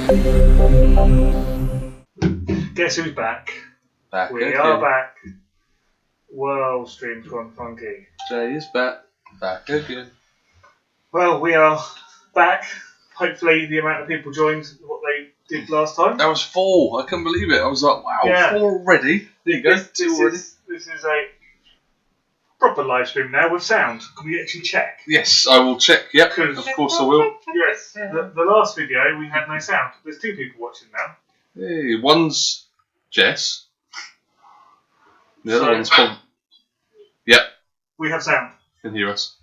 Guess who's back? Back We again. are back. Whoa, stream's gone funky. Jay is back. Back again. Well, we are back. Hopefully the amount of people joined what they did last time. That was 4. I couldn't believe it. I was like, wow, Yeah. 4 already. There you go. This is a proper live stream now with sound. Can we actually check? Yes, I will check. Yep, of course I will. Yes. The last video we had no sound. There's 2 people watching now. Hey, one's Jess. The other one's Bob. Yep, We have sound. can hear us.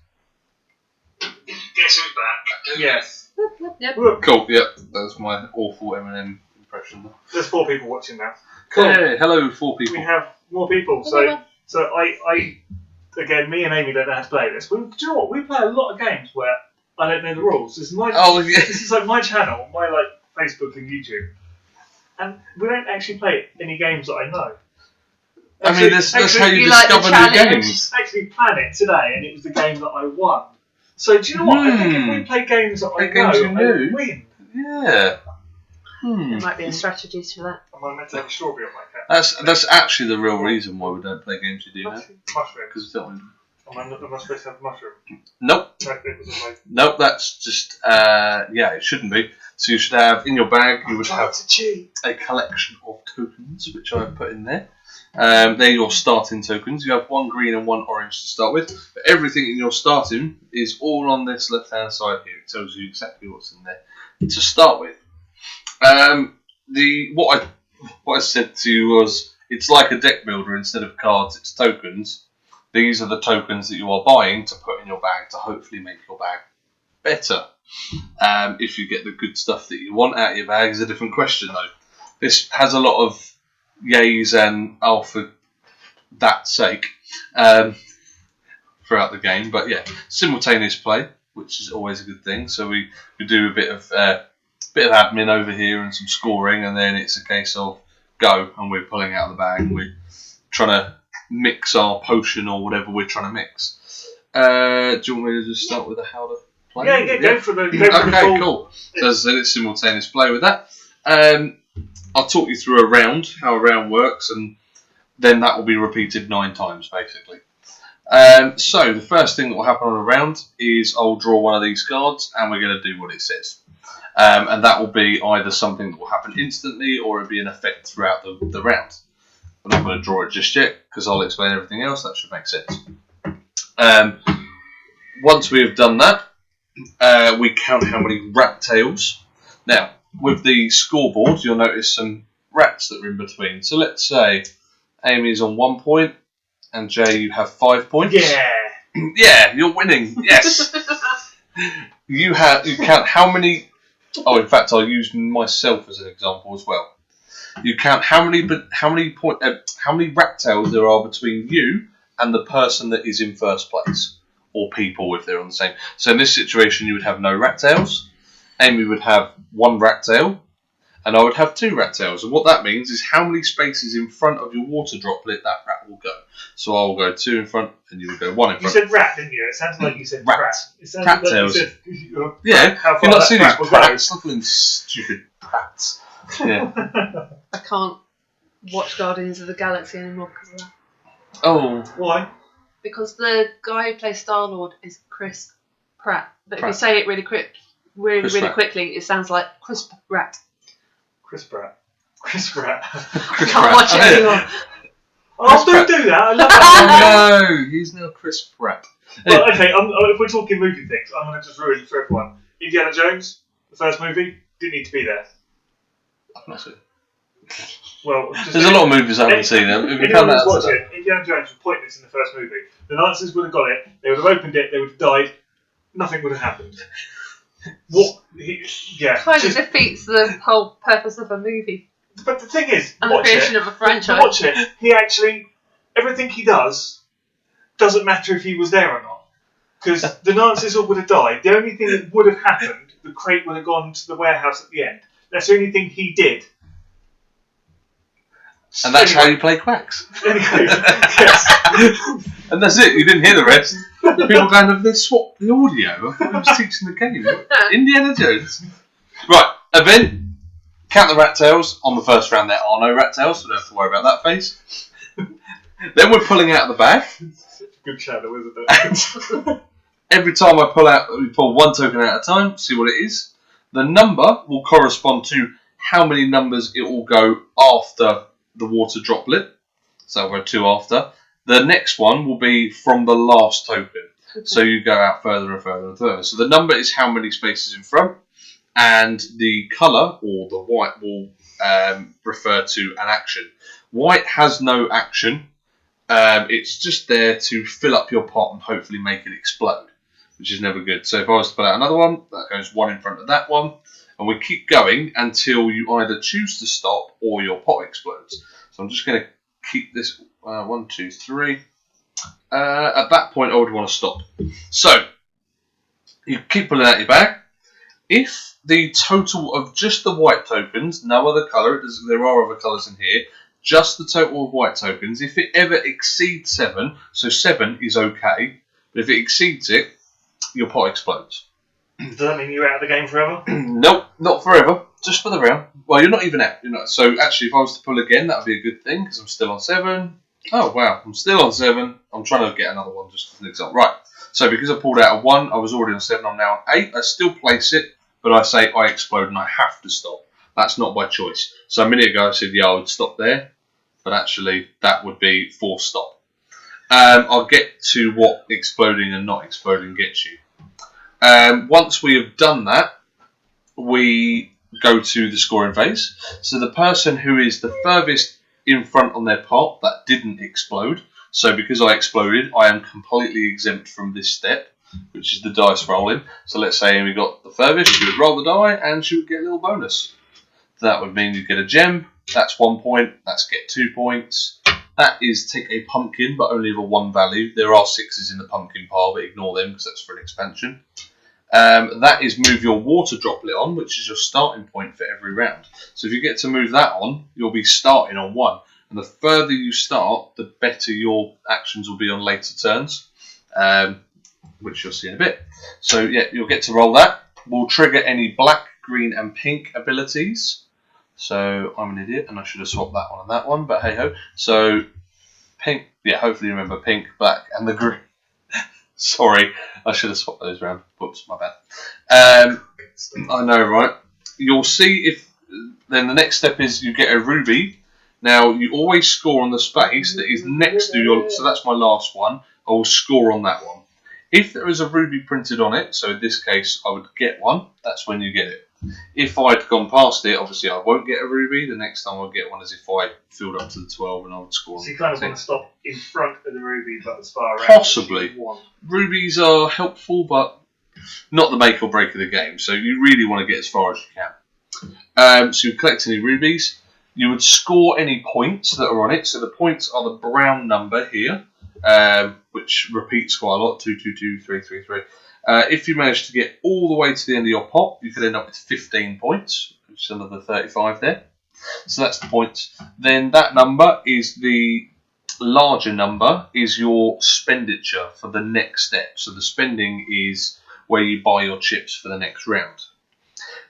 Guess who's back? Yes. Yep. Look, Cool, yep. That's my awful Eminem impression. there's 4 people watching now. Cool. Hey, hello, 4 people. We have more people. So I again, me and Amy don't know how to play this. Do you know what? We play a lot of games where I don't know the rules. This is my Yeah. this is like my channel, my Facebook and YouTube, and we don't actually play any games that I know. I mean, that's how you you like the discover new challenge. games. Actually, plan it today, and it was the game that I won. So do you know what? I think if we play games that I know, games you I knew. will win. Yeah. There might be a strategy for that. Am I meant to have a strawberry on my cap? That's actually the real reason why we don't play games you do now. Mushroom. Because we don't. Am I supposed to have mushroom? Nope. No, it was a Nope, that's just, it shouldn't be. So you should have, in your bag, you would have to cheat. a collection of tokens, which I've put in there. They're your starting tokens. You have 1 green and 1 orange to start with. But everything in your starting is all on this left-hand side here. It tells you exactly what's in there to start with. What I said to you was, it's like a deck builder. Instead of cards, it's tokens. These are the tokens that you are buying to put in your bag to hopefully make your bag better. If you get the good stuff that you want out of your bag is a different question though. This has a lot of yays and for that sake throughout the game. But yeah, simultaneous play, which is always a good thing. So we do a bit of admin over here and some scoring, and then it's a case of go, and we're pulling out of the bag and we're trying to mix our potion or whatever we're trying to mix. Do you want me to just start with how to play? Yeah, go for the Okay, full. cool. So as I said, it's simultaneous play with that. I'll talk you through a round, how a round works, and then that will be repeated 9 times, basically. So the first thing that will happen on a round is I'll draw one of these cards, and we're going to do what it says. And that will be either something that will happen instantly, or it'll be an effect throughout the round. I'm not going to draw it just yet, because I'll explain everything else. That should make sense. Once we have done that, we count how many rat tails. Now, with the scoreboard, you'll notice some rats that are in between. So let's say Amy's on 1 point, and Jay, you have 5 points. Yeah. Yeah, you're winning. Yes. You count how many. Oh, in fact, I'll use myself as an example as well. You count how many rat tails there are between you and the person that is in first place, or people if they're on the same. So in this situation, you would have no rat tails. Amy would have 1 rat tail, and I would have 2 rat tails. And what that means is how many spaces in front of your water droplet that rat will go. So I'll go 2 in front, and you will go 1 in front. You said rat, didn't you? It sounded like you said Rat. rat. It sounded Rat like tails. you said, Yeah, how you've far not that seen rat these will go. prats, little stupid prats. Yeah. I can't watch Guardians of the Galaxy anymore because of that. Oh. Why? Because the guy who plays Star-Lord is Chris Pratt. But Pratt. if you say it really Chris Pratt. quickly, it sounds like Crisp Rat. Chris Pratt. Chris Pratt. I can't watch it anymore. Oh, don't Pratt. do that. I love that. Oh no, he's now Chris Pratt. Well, okay, if we're talking movie things, I'm going to just ruin it for everyone. Indiana Jones, the first movie, didn't need to be there. I've not seen it. Well, There's a lot of movies I haven't seen. If we anyone found who's out watching today. it, Indiana Jones was pointless in the first movie. The Nazis would have got it, they would have opened it, they would have died, nothing would have happened. Yeah. Kind of just- defeats the whole purpose of a movie but the thing is, and the watch creation it. of a franchise. Watch it. He actually, everything he does doesn't matter if he was there or not. Because the Nazis all would have died. The only thing that would have happened, the crate would have gone to the warehouse at the end. That's the only thing he did. And that's how you play Quacks. Anyway, yes. And that's it. You didn't hear the rest. People going, have they swapped the audio? I thought he was teaching the game. Indiana Jones. Right, event Count the rat tails. On the first round, there are no rat tails, so we don't have to worry about that phase. Then we're pulling out the bag. Good shadow, isn't it? And every time we pull one token at a time, see what it is. The number will correspond to how many numbers it will go after the water droplet. So we're 2 after. The next one will be from the last token. So you go out further and further and further. So the number is how many spaces in front, and the colour, or the white, will refer to an action. White has no action. It's just there to fill up your pot and hopefully make it explode, which is never good. So if I was to put out another one, that goes 1 in front of that one, and we keep going until you either choose to stop or your pot explodes. So I'm just going to keep this 1, 2, 3. At that point, I would want to stop. So you keep pulling out your bag. If the total of just the white tokens, no other colour, there are other colours in here, just the total of white tokens, if it ever exceeds 7, so 7 is okay, but if it exceeds it, your pot explodes. Does that mean you're out of the game forever? Nope, not forever, just for the round. Well, you're not even out. You're not. So actually, if I was to pull again, that would be a good thing, because I'm still on 7. Oh, wow, I'm still on 7. I'm trying to get another one, just as an example. Right, so because I pulled out a 1, I was already on 7, I'm now on 8. I still place it, but I say I explode and I have to stop. That's not by choice. So a minute ago I said, yeah, I would stop there, but actually that would be forced stop. I'll get to what exploding and not exploding gets you. Once we have done that, we go to the scoring phase. So the person who is the furthest in front on their pot that didn't explode, so because I exploded, I am completely exempt from this step, which is the dice rolling. So let's say we got the furthest, she would roll the die and she would get a little bonus. That would mean you get a gem, that's 1 point, that's get 2 points. That is take a pumpkin, but only of a 1 value. There are 6s in the pumpkin pile, but ignore them because that's for an expansion. That is move your water droplet on, which is your starting point for every round. So if you get to move that on, you'll be starting on 1. And the further you start, the better your actions will be on later turns, which you'll see in a bit. So yeah, you'll get to roll that. We'll trigger any black, green and pink abilities. So I'm an idiot and I should have swapped that one and that one, but hey ho. So pink, yeah, hopefully you remember pink, black and the green. Sorry, I should have swapped those around. Whoops, my bad. I know, right? You'll see if... Then the next step is you get a ruby. Now, you always score on the space that is next to your... So that's my last one. I will score on that one. If there is a ruby printed on it, so in this case I would get one, that's when you get it. If I'd gone past it, obviously I won't get a ruby. The next time I'll get one is if I filled up to the 12 and I would score. So you kind of want to stop in front of the ruby, but as far around possibly. as you want. Rubies are helpful, but not the make or break of the game. So you really want to get as far as you can. So you collect any rubies. You would score any points that are on it. So the points are the brown number here, which repeats quite a lot. 2, 2, 2, 3, 3, 3. If you manage to get all the way to the end of your pot, you could end up with 15 points, which is another 35 there. So that's the points. Then that number is the larger number, is your expenditure for the next step. So the spending is where you buy your chips for the next round.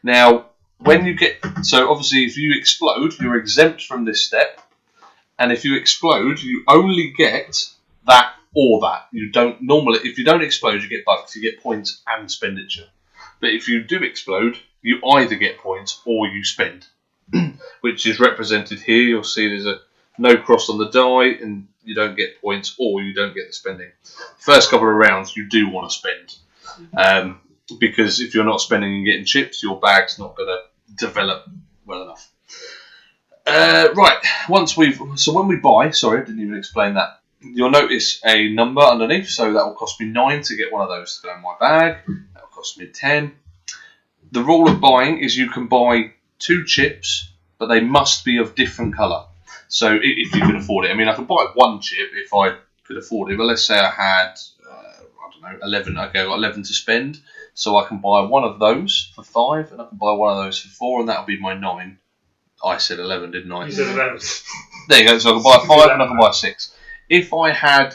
Now, when you get... So obviously if you explode, you're exempt from this step. And if you explode, you only get that or that. You don't normally, if you don't explode, you get bucks, you get points and expenditure. But if you do explode, you either get points or you spend, which is represented here. You'll see there's a no cross on the die, and you don't get points or you don't get the spending. First couple of rounds, you do want to spend, because if you're not spending and getting chips, your bag's not going to develop well enough. Right, when we buy, sorry, I didn't even explain that. You'll notice a number underneath, so that will cost me 9 to get one of those to go in my bag. That will cost me 10. The rule of buying is you can buy 2 chips, but they must be of different colour. So if you can afford it. I mean, I could buy 1 chip if I could afford it, but let's say I had, 11. Okay, I've got 11 to spend, so I can buy one of those for 5, and I can buy one of those for 4, and that'll be my 9. I said 11, didn't I? You said 11. There you go, so I can buy 5 and I can buy 6. If I had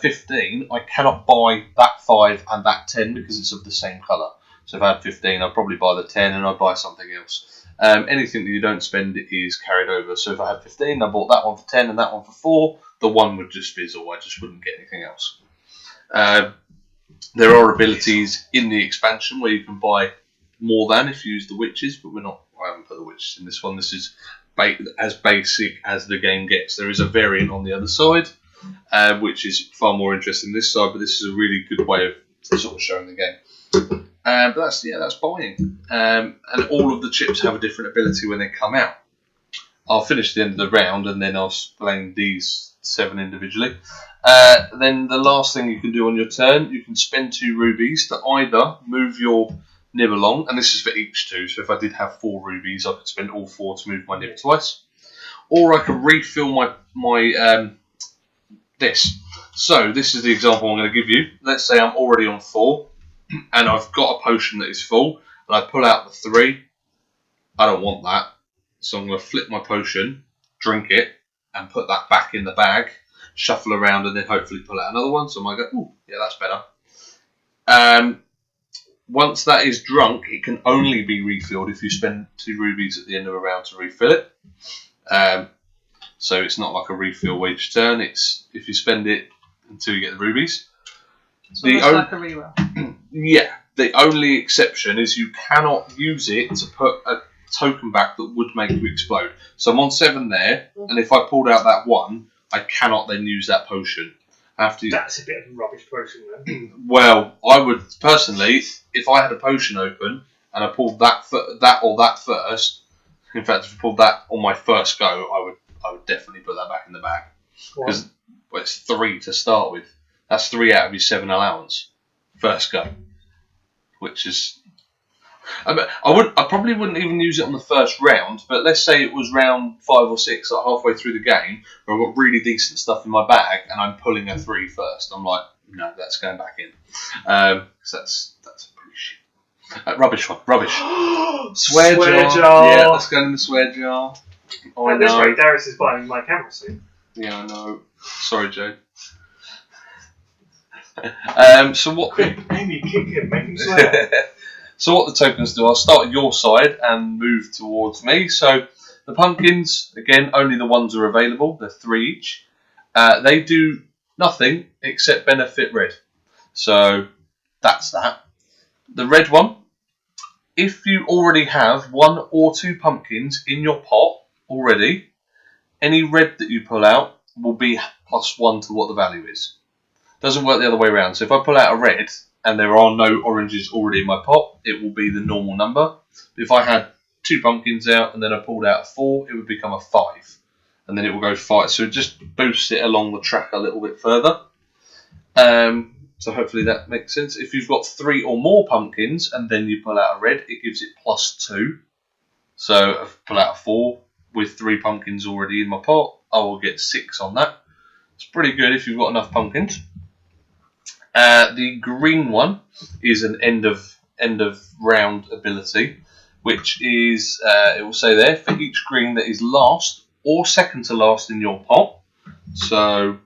15, I cannot buy that 5 and that 10 because it's of the same colour. So if I had 15, I'd probably buy the 10 and I'd buy something else. Anything that you don't spend is carried over. So if I had 15, I bought that one for 10 and that one for 4, the one would just fizzle. I just wouldn't get anything else. There are abilities in the expansion where you can buy more than if you use the witches, but I haven't put the witches in this one. This is as basic as the game gets. There is a variant on the other side, which is far more interesting this side, but this is a really good way of sort of showing the game. But that's buying. And all of the chips have a different ability when they come out. I'll finish the end of the round and then I'll explain these 7 individually. Then the last thing you can do on your turn, you can spend 2 rubies to either move your nib along, and this is for each 2, so if I did have 4 rubies, I could spend all 4 to move my nib twice. Or I can refill my this. So this is the example I'm going to give you. Let's say I'm already on 4, and I've got a potion that is full, and I pull out the 3. I don't want that, so I'm going to flip my potion, drink it, and put that back in the bag, shuffle around, and then hopefully pull out another one. So I might go, ooh, yeah, that's better. Once that is drunk, it can only be refilled if you spend 2 rubies at the end of a round to refill it. So it's not like a refill each turn. It's if you spend it until you get the rubies. So it's like a reroll. Yeah. The only exception is you cannot use it to put a token back that would make you explode. So I'm on 7 there, and if I pulled out that 1, I cannot then use that potion. I have to. That's a bit of a rubbish potion, then. Well, I would personally, if I had a potion open and I pulled that first. In fact, if I pulled that on my first go, I would definitely put that back in the bag because it's 3 to start with. That's 3 out of your 7 allowance first go, which is. I probably wouldn't even use it on the first round, but let's say it was round 5 or 6, like halfway through the game, where I've got really decent stuff in my bag, and I'm pulling a 3 first. I'm like, no, that's going back in, because that's pretty shit. Rubbish one, rubbish. Swear jar. Yeah, that's going in the swear jar. At this rate, Darius is buying my camera soon. Yeah, I know. Sorry, Joe. So what? Quick, Amy, kick him, make him swear. So what the tokens do, I'll start at your side and move towards me. So the pumpkins, again, only the ones are available. They're 3 each. They do nothing except benefit red. So that's that. The red one, if you already have 1 or 2 pumpkins in your pot already, any red that you pull out will be +1 to what the value is. Doesn't work the other way around. So if I pull out a red and there are no oranges already in my pot, it will be the normal number. If I had 2 pumpkins out and then I pulled out a 4, it would become a 5. And then it will go 5. So it just boosts it along the track a little bit further. So hopefully that makes sense. If you've got 3 or more pumpkins and then you pull out a red, it gives it +2. So if I pull out a 4 with 3 pumpkins already in my pot, I will get 6 on that. It's pretty good if you've got enough pumpkins. The green one is an end of round ability, which is it will say there for each green that is last or second to last in your pot. So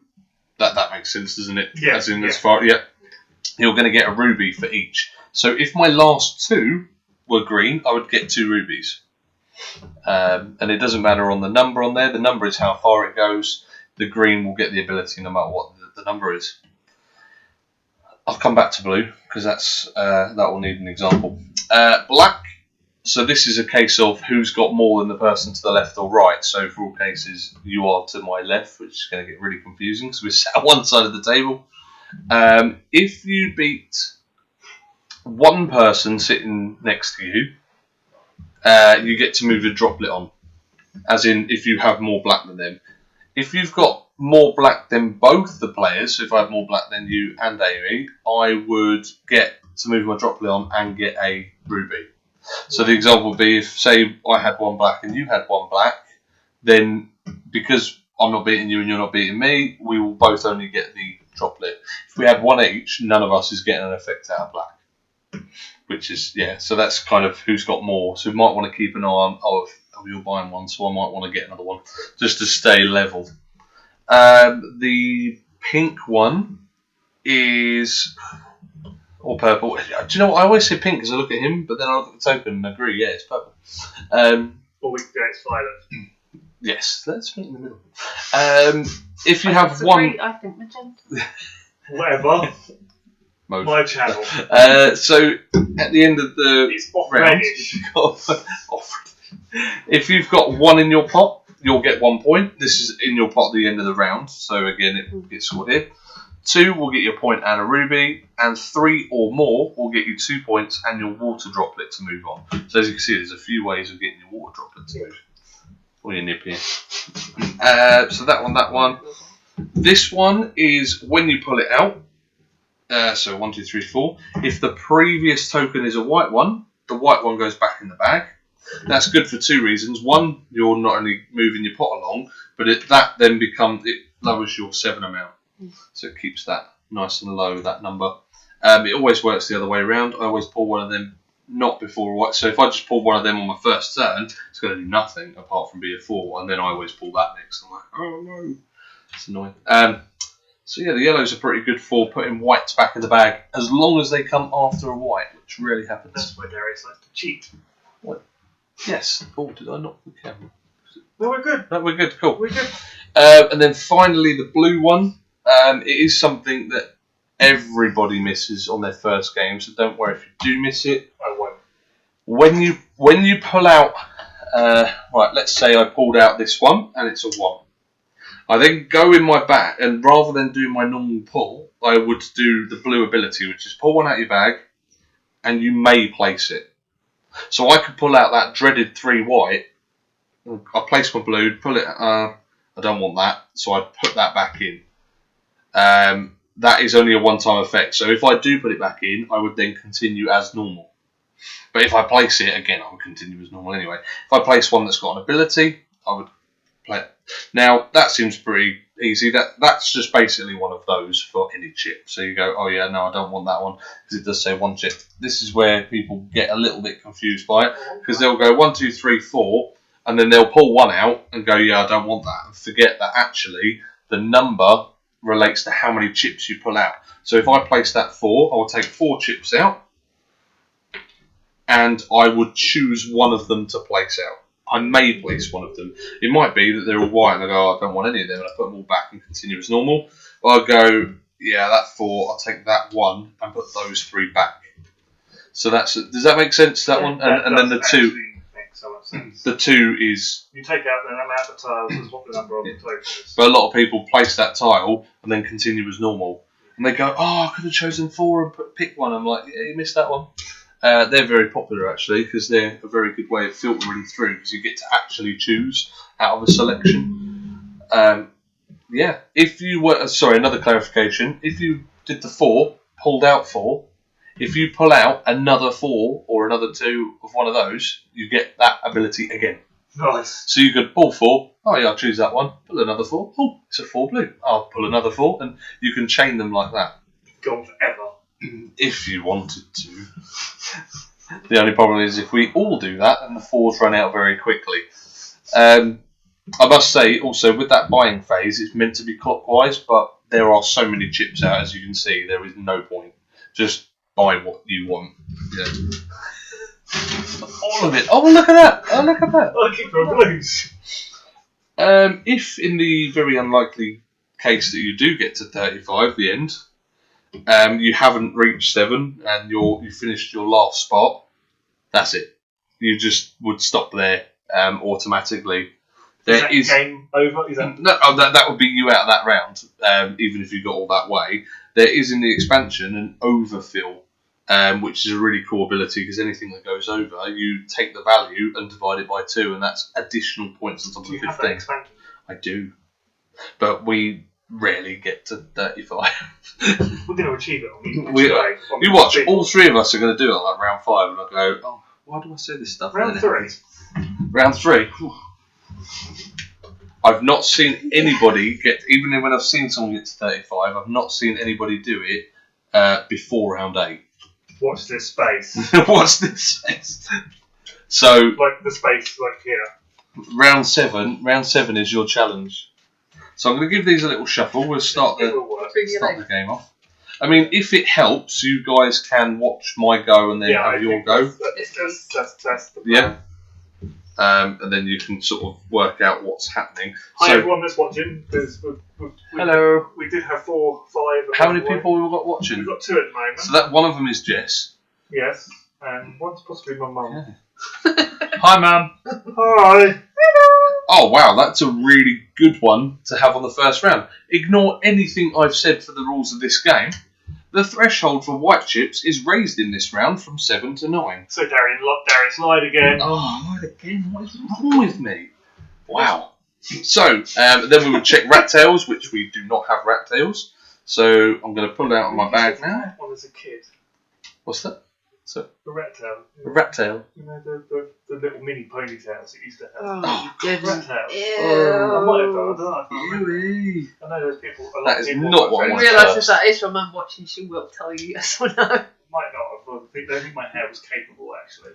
that makes sense, doesn't it? Yeah. As in as far, yeah. You're going to get a ruby for each. So if my last 2 were green, I would get 2 rubies. And it doesn't matter on the number on there. The number is how far it goes. The green will get the ability no matter what the number is. I'll come back to blue because that will need an example. Black. So this is a case of who's got more than the person to the left or right. So for all cases, you are to my left, which is going to get really confusing because we're sat on one side of the table. If you beat one person sitting next to you, you get to move a droplet on. As in, if you have more black than them. If you've got more black than both the players, so if I have more black than you and Amy, I would get to move my droplet on and get a ruby. So the example would be if, say, I had 1 black and you had 1 black, then because I'm not beating you and you're not beating me, we will both only get the droplet. If we had 1 each, none of us is getting an effect out of black. Which is, yeah, so that's kind of who's got more. So we might want to keep an eye on, you're buying one, so I might want to get another one, just to stay level. The pink one is, Or purple. Do you know what? I always say pink because I look at him, but then I look at the token and agree, yeah, it's purple. Or we could go it's violet. Yes, let's meet in the middle. If you have one... I think magenta. Whatever. Mode. My channel. So, at the end of the It's off round, if you've got one in your pot, you'll get 1 point. This is in your pot at the end of the round, so again, it gets sorted. 2 will get you a point and a ruby, and 3 or more will get you 2 points and your water droplet to move on. So as you can see, there's a few ways of getting your water droplet to move. Or your nip here. So that one. This one is when you pull it out. So 1, 2, 3, 4. If the previous token is a white one, the white one goes back in the bag. That's good for 2 reasons. One, you're not only moving your pot along, but that then lowers your 7 amount. So it keeps that nice and low, that number. It always works the other way around. I always pull one of them not before a white. So if I just pull one of them on my first turn, it's going to do nothing apart from be a 4. And then I always pull that next. I'm like, oh no. It's annoying. So yeah, the yellows are pretty good for putting whites back in the bag, as long as they come after a white, which rarely happens. That's why Darius likes to cheat. What? Yes. Oh, did I knock the camera? No, we're good. No, we're good. Cool. We're good. And then finally, the blue one. It is something that everybody misses on their first game, so don't worry if you do miss it. I won't. When you pull out, right, let's say I pulled out this one and it's a 1. I then go in my bag, and rather than do my normal pull, I would do the blue ability, which is pull one out of your bag, and you may place it. So I could pull out that dreaded 3 white. I place my blue, pull it. I don't want that, so I'd put that back in. That is only a one-time effect. So if I do put it back in, I would then continue as normal. But if I place it again, I would continue as normal anyway. If I place one that's got an ability, I would play it. Now that seems pretty easy. That's just basically one of those for any chip. So you go, oh yeah, no, I don't want that one because it does say 1 chip. This is where people get a little bit confused by it because they'll go 1, 2, 3, 4, and then they'll pull one out and go, yeah, I don't want that, and forget that actually the number relates to how many chips you pull out. So if I place that 4, I will take 4 chips out, and I would choose one of them to place out. I may place one of them. It might be that they're all white and I go, oh, I don't want any of them, and I put them all back and continue as normal. Or I'll go, yeah, that 4, I'll take that 1 and put those 3 back. So does that make sense, that one? And then the 2. The 2 is... You take out the amount of tiles is what the number of the token is. But a lot of people place that tile and then continue as normal. And they go, oh, I could have chosen 4 and pick one. I'm like, yeah, you missed that one. They're very popular, actually, because they're a very good way of filtering through, because you get to actually choose out of a selection. Yeah. If you were... Sorry, another clarification. If you did the 4, pulled out 4... If you pull out another 4 or another 2 of one of those, you get that ability again. Nice. So you could pull 4. Oh yeah, I'll choose that one. Pull another 4. Oh, it's a 4 blue. I'll pull another 4, and you can chain them like that. Gone forever. If you wanted to. The only problem is if we all do that, then the 4s run out very quickly. I must say also with that buying phase, it's meant to be clockwise, but there are so many chips out, as you can see. There is no point. Just buy what you want. Yeah. All of it. Oh, look at that. Oh, look at that. I'll keep your blues. If in the very unlikely case that you do get to 35, the end, you haven't reached 7 and you finished your last spot, that's it. You just would stop there automatically. Is that game over? Is that... No, that would be you out of that round, even if you got all that way. There is in the expansion an overfill, which is a really cool ability because anything that goes over, you take the value and divide it by 2, and that's additional points on top of the 15. Have that expansion? I do, but we rarely get to 35. We're going to achieve it on you watch, all 3 of us are going to do it on like round 5, and I go, oh, why do I say this stuff? Round 3. Round 3. Whew. I've not seen anybody get, even when I've seen someone get to 35, I've not seen anybody do it before round 8. Watch this space. Watch this space. So, like the space, like here. Round 7 is your challenge. So I'm going to give these a little shuffle. We'll start the game off. I mean, if it helps, you guys can watch my go and then have your go. That's the plan. Yeah. And then you can sort of work out what's happening. Hi So, everyone that's watching. hello. We did have 4, 5. How many people have we got watching? We've got 2 at the moment. So that one of them is Jess. Yes, and one's possibly my mum. Yeah. Hi, Mum. Hi. Oh wow, that's a really good one to have on the first round. Ignore anything I've said for the rules of this game. The threshold for white chips is raised in this round from 7 to 9. So Darius lied again. Oh, lied again? What is wrong with me? Wow. So, then we would check rat tails, which we do not have rat tails. So, I'm going to pull it out of my bag now. One as a kid. What's that? A rat tail. A rat tail? You know, the little mini ponytails it used to have. Oh, you didn't. Rat tails. Ew. I might have done. I don't know. I can't remember. Ew. I know there's people. A lot That of is people not what I I want. realise if that is your mum watching, she will tell you yes or no. Might not have. I think my hair was capable actually.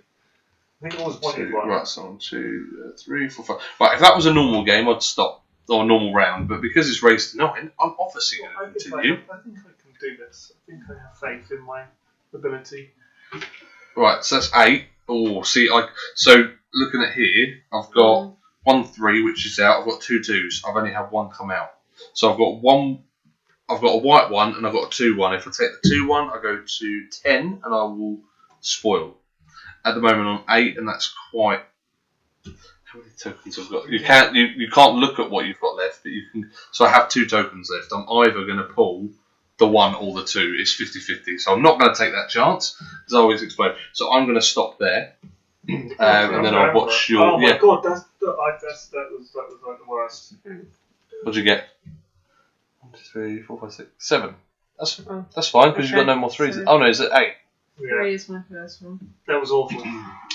I think I always wanted one. Right, so 1, 2, 3, 4, 5. Right, if that was a normal game, I'd stop. Or a normal round, but because it's raised to 9, I'm obviously going to continue. I think I can do this. I think I have faith in my ability. Right, so that's 8. Oh, see, so looking at here, I've got 1 3, which is out. I've got 2 2s. I've only had 1 come out. So I've got a white one, and I've got a 2 1. If I take the 2 1, I go to 10, and I will spoil. At the moment, I'm 8, and that's quite. How many tokens I've got? You can't look at what you've got left, but you can. So I have 2 tokens left. I'm either going to pull the 1 or the 2. It's 50-50. So I'm not going to take that chance because I always explode. So I'm going to stop there, and then I'll watch your. Oh my god, that was like the worst. What'd you get? 1, 2, 3, 4, 5, 6, 7. That's fine because you've got no more 3s. So Oh no, is it 8? Yeah, 3 is my first one. that was awful.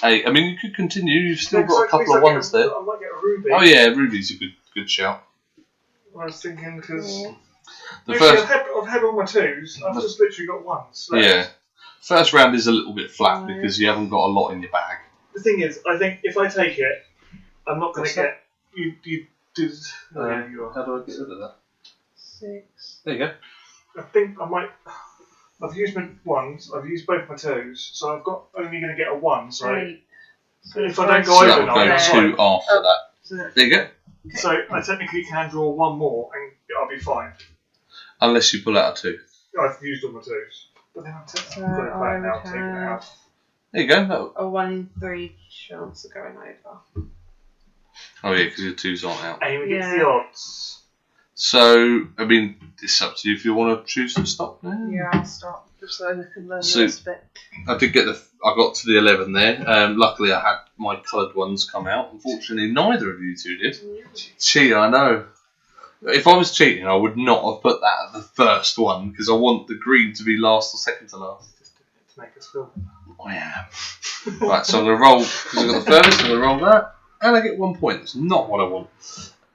8. I mean, you could continue. You've still Next, got a couple of 1s there. I might get a ruby. Oh yeah, Ruby's a good shout. I was thinking because The actually first, I've had all my 2s. I've just literally got 1s left. yeah, first round is a little bit flat because you haven't got a lot in your bag. The thing is, I think if I take it, I'm not going to What's get you. Did. Oh yeah, you are. How do I get rid of that? 6. There you go. I think I might. I've used my 1s. I've used both my 2s, so I've got only going to get a 1. So 8. So if I don't go So over that would go 9, I'm 2 fine. after that. So There you go. So I technically can draw 1 more, and I'll be fine. Unless you pull out a 2. I've used all my 2s, but then I'm So got it I back now. would Taking it have out. There you go. a 1 in 3 chance of going over. Oh yeah, because your 2s aren't out. Aim against Yeah. the odds. So I mean, it's up to you if you want to choose to stop now. Yeah, I'll stop just so I can learn So- the rest of it. I did get I got to the 11 there. Luckily, I had my coloured ones come out. Unfortunately, neither of you 2 did. Cheat, I know. If I was cheating, I would not have put that at the first one because I want the green to be last or second to last. Just to make us feel. I am. Right, so I'm going to roll because I've got the furthest. I'm going to roll that, and I get 1 point. That's not what I want.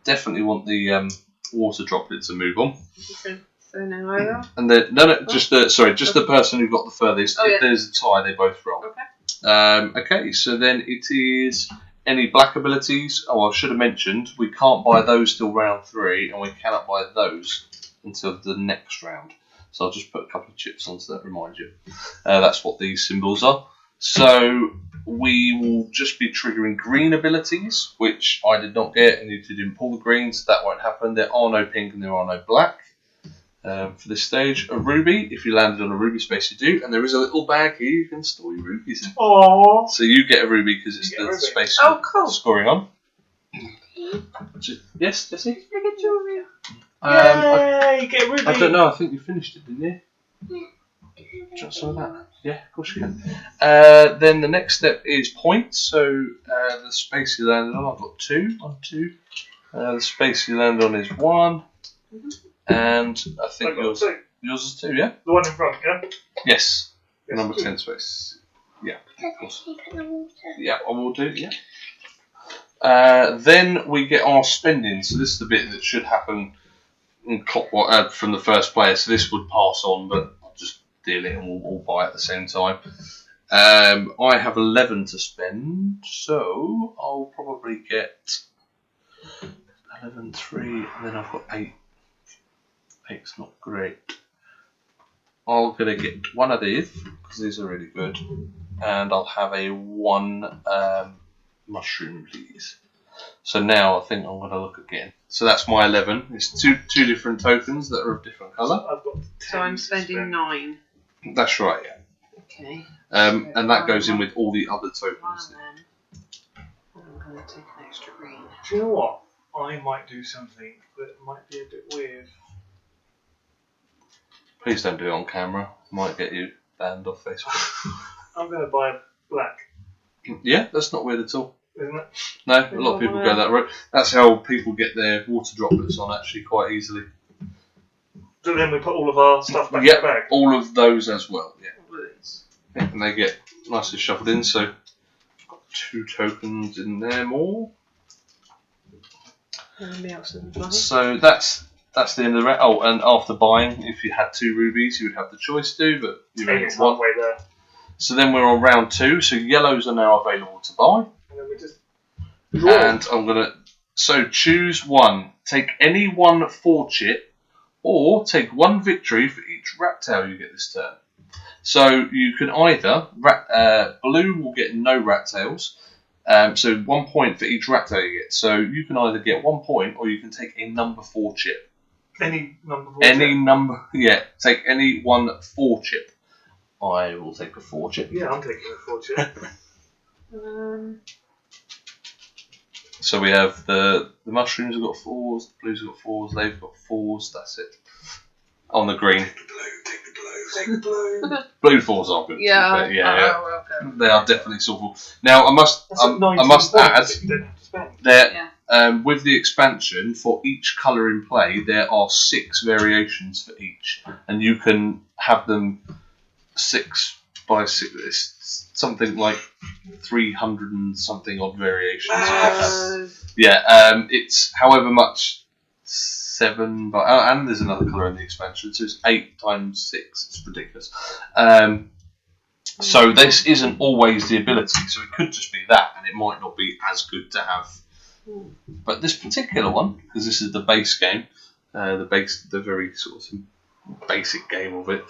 Definitely want the water droplet to move on. So now over. And then just the person who got the furthest. Oh, If yeah. there's a tie, they both roll. Okay. Okay, so then it is any black abilities. Oh, I should have mentioned we can't buy those till round 3, and we cannot buy those until the next round. So I'll just put a couple of chips on so that reminds you. That's what these symbols are. So we will just be triggering green abilities, which I did not get, and you didn't pull the greens. That won't happen. There are no pink and there are no black. For this stage, a ruby. If you landed on a ruby space, you do, and there is a little bag here you can store your rubies in. Aww. So you get a ruby because it's You get a the ruby. space Oh, you're cool. scoring on. Yes, Jessie? Look at you. Yay! Get a ruby. I don't know. I think you finished it, didn't you? Do you want some of that? Yeah, of course you can. Then the next step is points. So the space you landed on, I've got 2. 1, 2. The space you landed on is 1. And I think I've got yours 2. is 2, yeah? The one in front, yeah? Yes. Yes, Number 2. 10 space. Yeah, of course. Keep in the water. Yeah, I will do, yeah. Then we get our spending. So this is the bit that should happen in clockwise from the first player. So this would pass on, but I'll just deal it and we'll all buy at the same time. I have 11 to spend, so I'll probably get 11, 3, and then I've got 8. 8's not great. I'm going to get one of these, because these are really good. And I'll have a 1 mushroom, please. So now I think I'm going to look again. So that's my 11. It's two different tokens that are of different colour. I've got 10 So I'm to spending spend. 9. That's right, yeah. Okay. And that goes in with all the other tokens. Then. I'm going to take an extra green. Do you know what? I might do something that might be a bit weird. Please don't do it on camera. Might get you banned off Facebook. I'm going to buy black, Yeah, that's not weird at all. isn't it? No, a lot of people go that route. That's how people get their water droplets on actually quite easily. So then we put all of our stuff back in Yeah, the bag. all of those as well. Yeah. All of these. Yeah, and they get nicely shuffled in. So I've got 2 tokens in there more. Anybody else in the bag? So that's the end of the round. Oh, and after buying, if you had 2 rubies, you would have the choice to, but you only It's got 1. halfway there. So then we're on round 2. So yellows are now available to buy. And then we just draw. And I'm gonna choose 1. Take any 1 4-chip, or take 1 victory for each rat tail you get this turn. So you can either blue will get no rat tails. So 1 point for each rat tail you get. So you can either get 1 point, or you can take a number 4 chip. Any number 4 Any chip. number, yeah. Take any 1 4 chip. I will take a 4 chip. Yeah, I'm taking a 4 chip. So we have the mushrooms have got 4s, the blues have got 4s, they've got 4s. That's it. On the green. Take the blue, take the blue. Blue 4s are good. Yeah. Yeah. Oh, okay. They are definitely suitable. Now I must That's like 19 I must add points that you don't have to spend. that with the expansion for each colour in play there are 6 variations for each, and you can have them 6 by 6. It's something like 300 and something odd variations. Yeah, it's however much 7, but and there's another colour in the expansion, so it's 8 times 6. It's ridiculous. So this isn't always the ability, so it could just be that, and it might not be as good to have. But this particular one, because this is the base game, the very sort of basic game of it,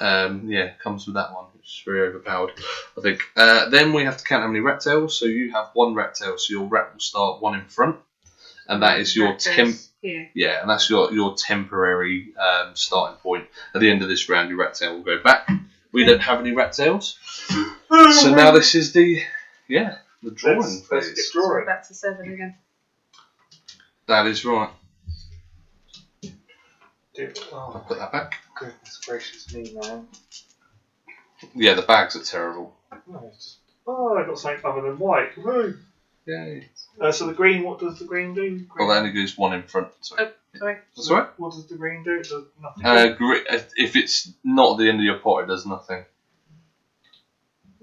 comes with that one, which is very overpowered, I think. Then we have to count how many rat tails. So you have 1 rat tail, so your rat will start 1 in front, and that is your and that's your temporary starting point. At the end of this round, your rat tail will go back. We don't have any rat tails, so now this is the drawing phase. Let's get drawing. Back to 7 again. That is right. Oh, I'll put that back. goodness gracious me, man. Yeah, the bags are terrible. No, it's just, I got something other than white. Woo! Yay. So the green, what does the green do? Green. Well, that only goes 1 in front. Sorry. Oh, sorry. That's all right. What does the green do? It does nothing. If it's not at the end of your pot, it does nothing.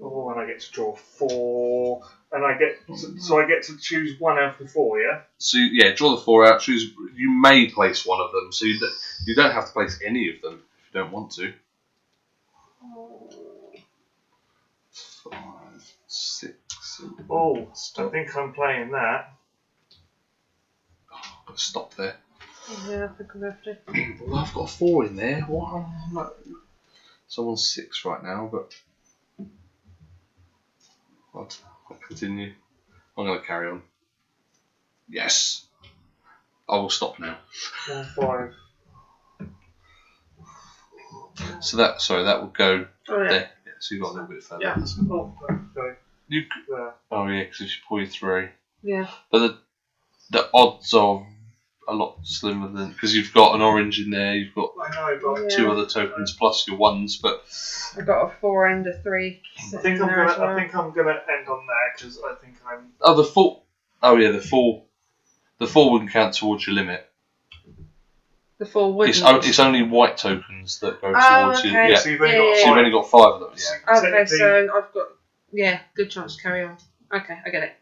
Oh, and I get to draw 4, and I get to choose 1 out of the 4. Yeah. So draw the 4 out. Choose. You may place 1 of them, so you don't have to place any of them if you don't want to. 5, 6. Oh, I think I'm playing that. I've got to stop there. Yeah, I think I'm going to. Well, I've got a 4 in there. What? No. Someone's 6 right now, but I'll continue. I'm going to carry on. Yes. I will stop now. 1, 5. So that will go Oh, yeah. there. Yeah, so you got a little bit further. Yeah. Oh, okay. You There. Oh yeah, because if you pull your 3. Yeah. But the odds are a lot slimmer than, because you've got an orange in there, you've got I know, but 2 other tokens plus your 1s, but I got a 4 and a 3. I think I'm gonna end on there because I think I'm. the 4. Oh yeah, the 4 wouldn't count towards your limit. The 4 wouldn't. It's only white tokens that go towards you. okay. Yeah. So you've only got So you've only got 5 of them. Yeah. Okay, Technically- so I've got good chance to carry on. Okay, I get it.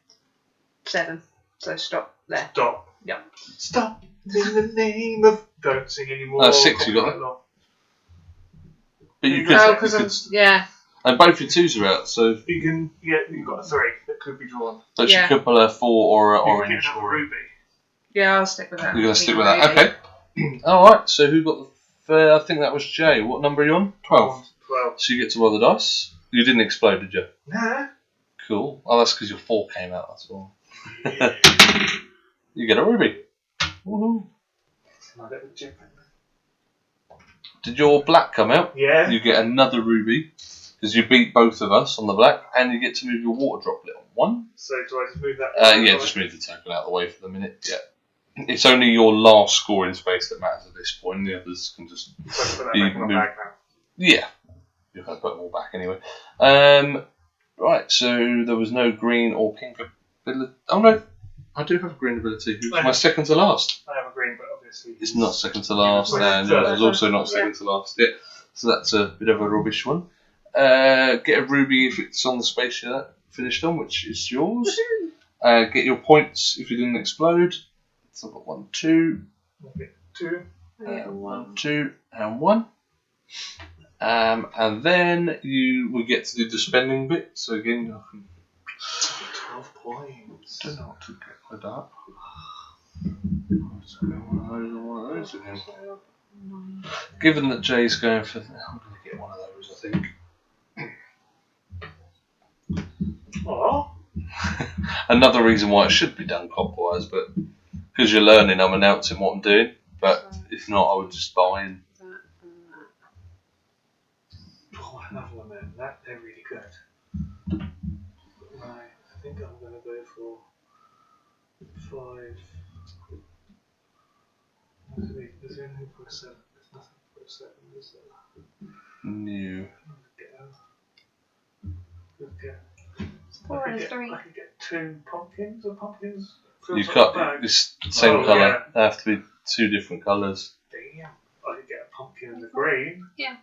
7. So stop there. Stop. Yep. Stop in the name of. Don't sing anymore. 6 you got it. But you could. Oh, you because could I'm and both your 2s are out, so You can. Yeah, you've got a 3 that could be drawn. but Yeah. you could pull a 4 or an You can orange get another or. ruby. I'll stick with that. You're going to stick with that, okay? All right. So who got the? I think that was Jay. What number are you on? 12. 12. So you get to roll the dice. You didn't explode, did you? Nah. Cool. Oh, that's because your 4 came out, that's all. You get a ruby. Woohoo. Did your black come out? Yeah. You get another ruby, because you beat both of us on the black, and you get to move your water droplet on 1. So do I just move that? Yeah, just move the token out of the way for the minute. Yeah. It's only your last scoring space that matters at this point. The others can just So I put that be back in my moved. bag now. Yeah. You've got to put them all back anyway. Right, so there was no green or pink ability. Oh no, I do have a green ability. Who's my second to last? I have a green, but obviously It's not second to last, was and third. yours is also not second to last. Yeah. So that's a bit of a rubbish one. Get a ruby if it's on the space you're finished on, which is yours. Get your points if you didn't explode. So I've got 1, 2. I get 2. 1, 2, and 1. And then we get to do the spending bit. So again, I can 12 points. don't know what to get with that. Let's go one of those again. Given that Jay's going for, I'm going to get one of those, I think. Oh. Another reason why it should be done clockwise, but because you're learning, I'm announcing what I'm doing. But if not, I would just buy in. Oh, another one then. They're really good. Right, I think I'm going to go for 5. Is there anything for a 7? There's nothing for a 7, is there? New. I could get 2 pumpkins or pumpkins. You cut this same colour. They have to be 2 different colours. Damn. I could get a pumpkin in the green. Yeah.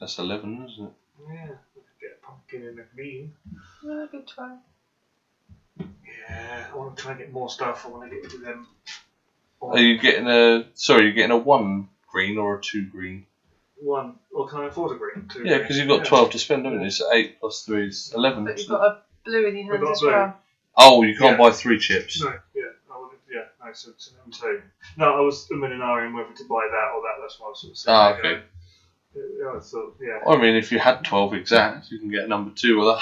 That's 11, isn't it? Yeah. I could get a pumpkin in the green. Yeah, good try. Yeah. I want to try and get more stuff. I want to get into them. Are you getting you're getting a 1 green or a 2 green? 1. Or can I afford a green? 2 Yeah, because you've got 12 to spend, haven't you? So 8 plus 3 is 11. But you've got a blue in your hand as blue. well. Oh, you can't buy 3 chips. No, yeah. No, so it's an M2. No, I was in whether to buy that or that. That's why I was sort of saying. Ah, okay. Yeah, so, yeah. I mean, if you had 12 exact, you can get number 2 of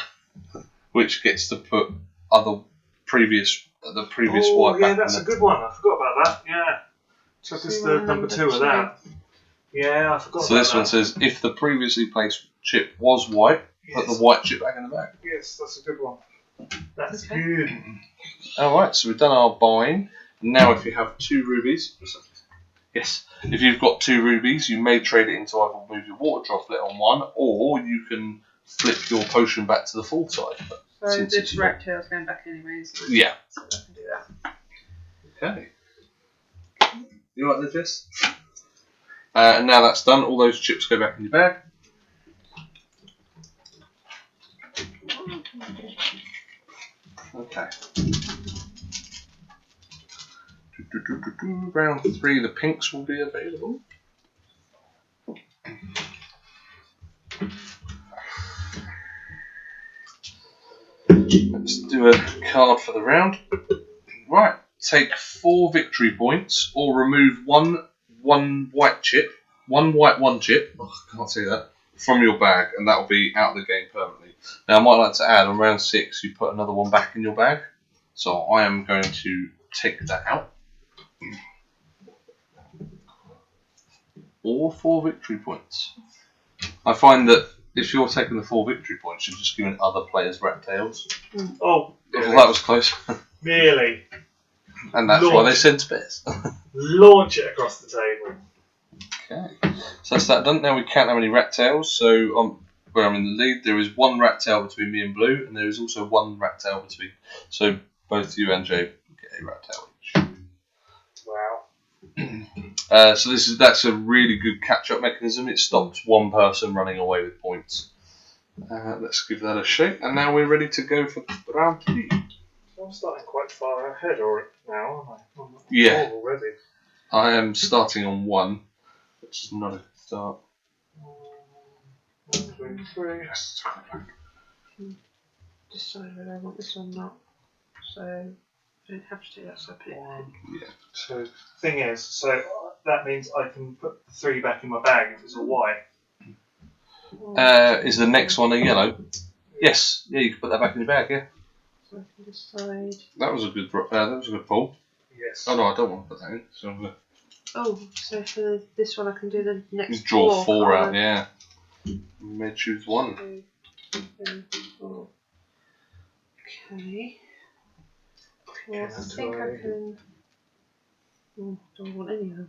that, which gets to put the previous white yeah, back. that's a good one. I forgot about that. Yeah. So this is the number 2 of that. Yeah, I forgot about that. So this one says, if the previously placed chip was white, put the white chip back in the bag. Yes, that's a good one. That's good. Alright, so we've done our buying. Now if you have 2 rubies, yes, if you've got 2 rubies, you may trade it into either move your water droplet on 1, or you can flip your potion back to the full side. So this rat tail's going back anyways. Yeah. So I can do that. Okay. You like this? And now that's done, all those chips go back in your bag. Okay. Round 3, the pinks will be available. Let's do a card for the round. Right, take 4 victory points, or remove one white chip, 1 white 1 chip. Oh, I can't say that. From your bag, and that will be out of the game permanently. Now, I might like to add on round 6, you put another one back in your bag. So I am going to take that out. Or 4 victory points. I find that if you're taking the 4 victory points, you're just giving other players rat tails. Oh, Well, that was close. really? And that's why they send spares. Launch it across the table. Okay. So that's that done. Now we count how many rat tails. So where I'm in the lead, there is 1 rat tail between me and Blue, and there is also 1 rat tail between. So both you and Jay get a rat tail each. Wow. So that's a really good catch-up mechanism. It stops one person running away with points. Let's give that a shake, and now we're ready to go for round 3. I'm starting quite far ahead now, aren't I? Yeah. Already. I am starting on 1, which is not a good start. 1, 2, 3. Decide whether I want this or not. So I don't have to do that, so I put it back. Yeah. So thing is, that means I can put the 3 back in my bag if it's all white. Is the next one a yellow? Yes. Yeah, you can put that back in your bag. Yeah. So I can decide. That was a good. That was a good pull. Yes. Oh no, I don't want to put that in. So I'm gonna So for this one I can do the next draw four can't out. I? Yeah. You may choose one. 2, 3, 4. Okay. Well, I think I can. Don't want any of them.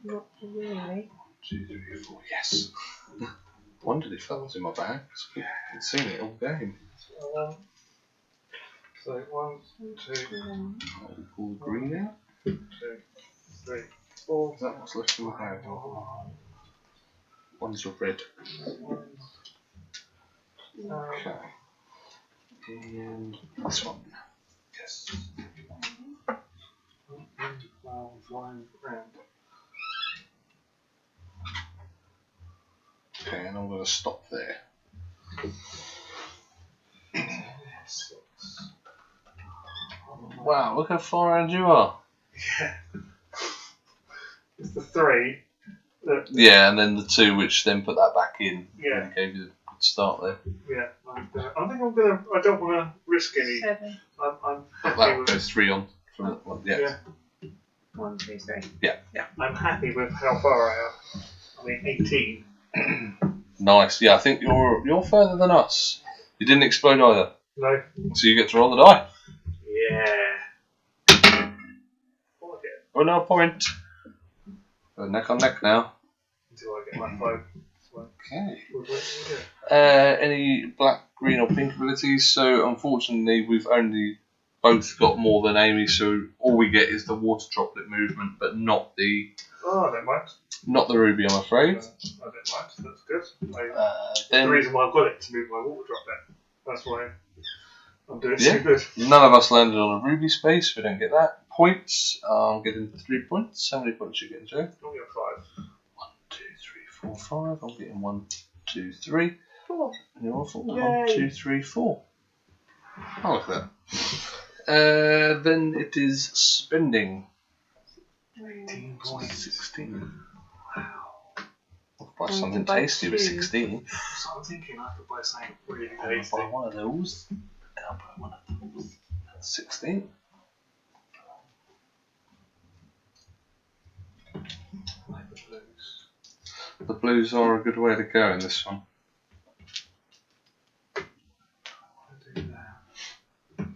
Not really. 2, 3, 4. Yes. Wondered if that was in my bag. I've seen it all game. So 1, 2, I'll pull the green out. 2, 3, 4. Is that what's left in my bag? One's a red. Okay. And this one. Yes. Flying round. Okay, and I'm going to stop there. Wow, look how far around you are. Yeah. It's the 3. Yeah, and then the 2 which then put that back in. Yeah. And gave you a good start there. Yeah. I think I'm gonna. I don't want to risk any. 7. I'm That happy with. goes 3 on from that one. Yeah. 1, 2, 3. I'm happy with how far I am. I mean, 18. Nice. Yeah, I think you're further than us. You didn't explode either. No. So you get to roll the die. Yeah. Oh no, point. We're neck on neck now. Until I get my phone. Okay. Any black, green, or pink abilities? So unfortunately, we've only both got more than Amy. So all we get is the water droplet movement, but not the Oh, I don't mind. not the ruby. I'm afraid. I don't mind. That's good. Then the reason why I've got it to move my water droplet. That's why I'm doing Yeah. so good. none of us landed on a ruby space. We don't get that. Points. I'm getting 3 points. How many points are you getting, Joe? I'll get 5. 1, 2, 3, 4, 5. I'm getting 1, 2, 3. 4. And you're 4. Yay. 1, 2, 3, 4. I like that. Then it is spending. 18 points. 16. Wow. I'll buy I something can buy tasty with 2. 16. So I'm thinking I could buy something really I'm going to tasty. buy one of those. And I'll buy one of those. That's 16. Like the blues. The blues are a good way to go in this one. I do that.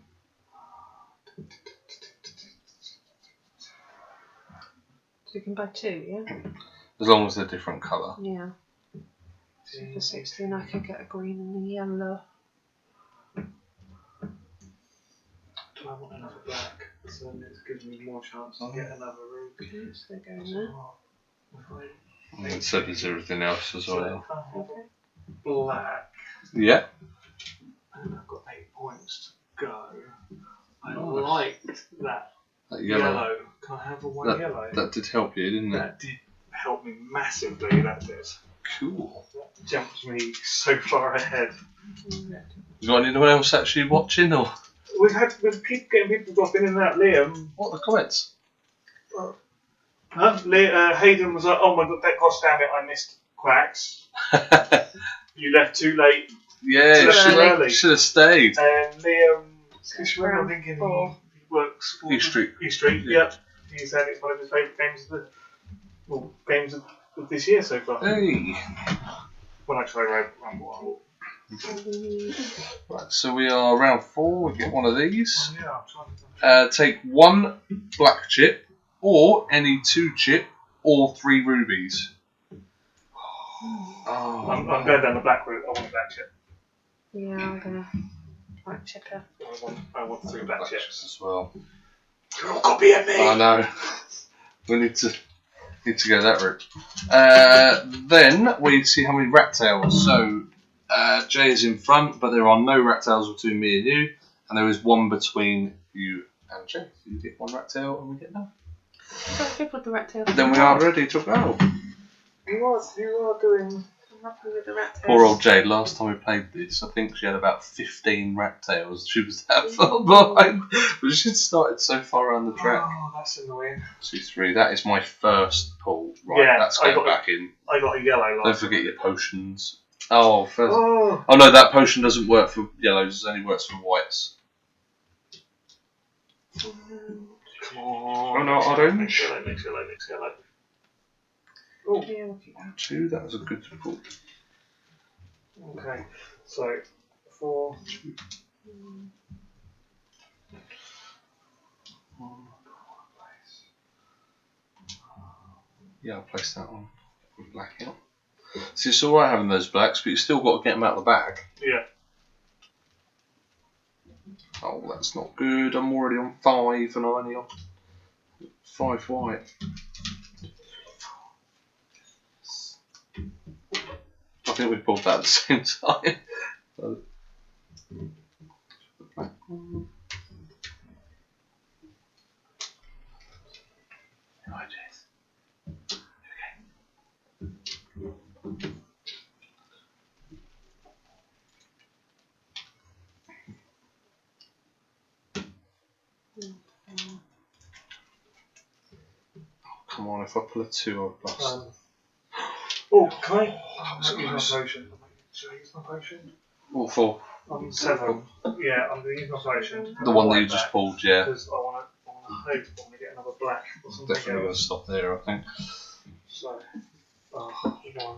So you can buy 2, yeah? As long as they're different colour. Yeah. So for 16 I could get a green and a yellow. Do I want another black? So then it gives me more chance to get another ruby. Okay, so they're going there. And so does everything else as well. Okay. Black. Yeah. And I've got 8 points to go. I liked that That yellow. Can I have a one That- yellow? That did help you, didn't it? That did help me massively, that did. Cool. That jumped me so far ahead. You got anyone else actually watching or We've keep getting people dropping in and out. Liam. what are the comments? Hayden was like, oh my god, gosh damn it, I missed Quacks. You left too late. Yeah, Too early. should have stayed. And Liam, So I'm round thinking 4. he works for East Street. East Street, Yeah. yep. He said it's one of his favourite games of this year so far. Hey. When I try Rumble. Right, so we are round 4. We get one of these. Yeah, I'm trying to. Take 1 black chip, or any 2 chip, or 3 rubies. Oh, I'm going down the black route. I want a black chip. Yeah, I'm gonna black chipper. I want 3 black chips. as well. You're all copying me. I know. We need to go that route. Then we see how many rat tails. So Jay is in front, but there are no rat tails between me and you, and there is 1 between you and Jay. So you get 1 rat tail, and we get none. Got good with the rat tail. Then we are ready to go. You are doing. Happy with the rat tails. Poor old Jade, last time we played this, I think she had about 15 rat tails. She was that far behind. But she had started so far around the track. Oh, that's annoying. 2-3, that is my first pull. Right, Yeah, that's I going got back in. I got a yellow Don't last forget time. your potions. Oh, first. Oh, Oh no, that potion doesn't work for yellows, it only works for whites. come on. Oh no, orange. Mix yellow. Oh, Yeah, we'll keep that. 2, that was a good pull. okay. So, 4. Yeah, I'll place that on. With black out. See, it's alright having those blacks, but you still got to get them out of the bag. Yeah. Oh, that's not good. I'm already on 5 and I'm only on 5 white. I think we pulled that at the same time. So, black one. Right, Jess. Come on, if I pull a 2, I'll bust. Oh, can I? That was Use my close. potion. Should I use my potion? What for? I'm 7. Yeah, I'm going to use my potion. The one that you just pulled, yeah. Because I want to hope I want to get another black or something Definitely going to else. stop there, I think. So, 1.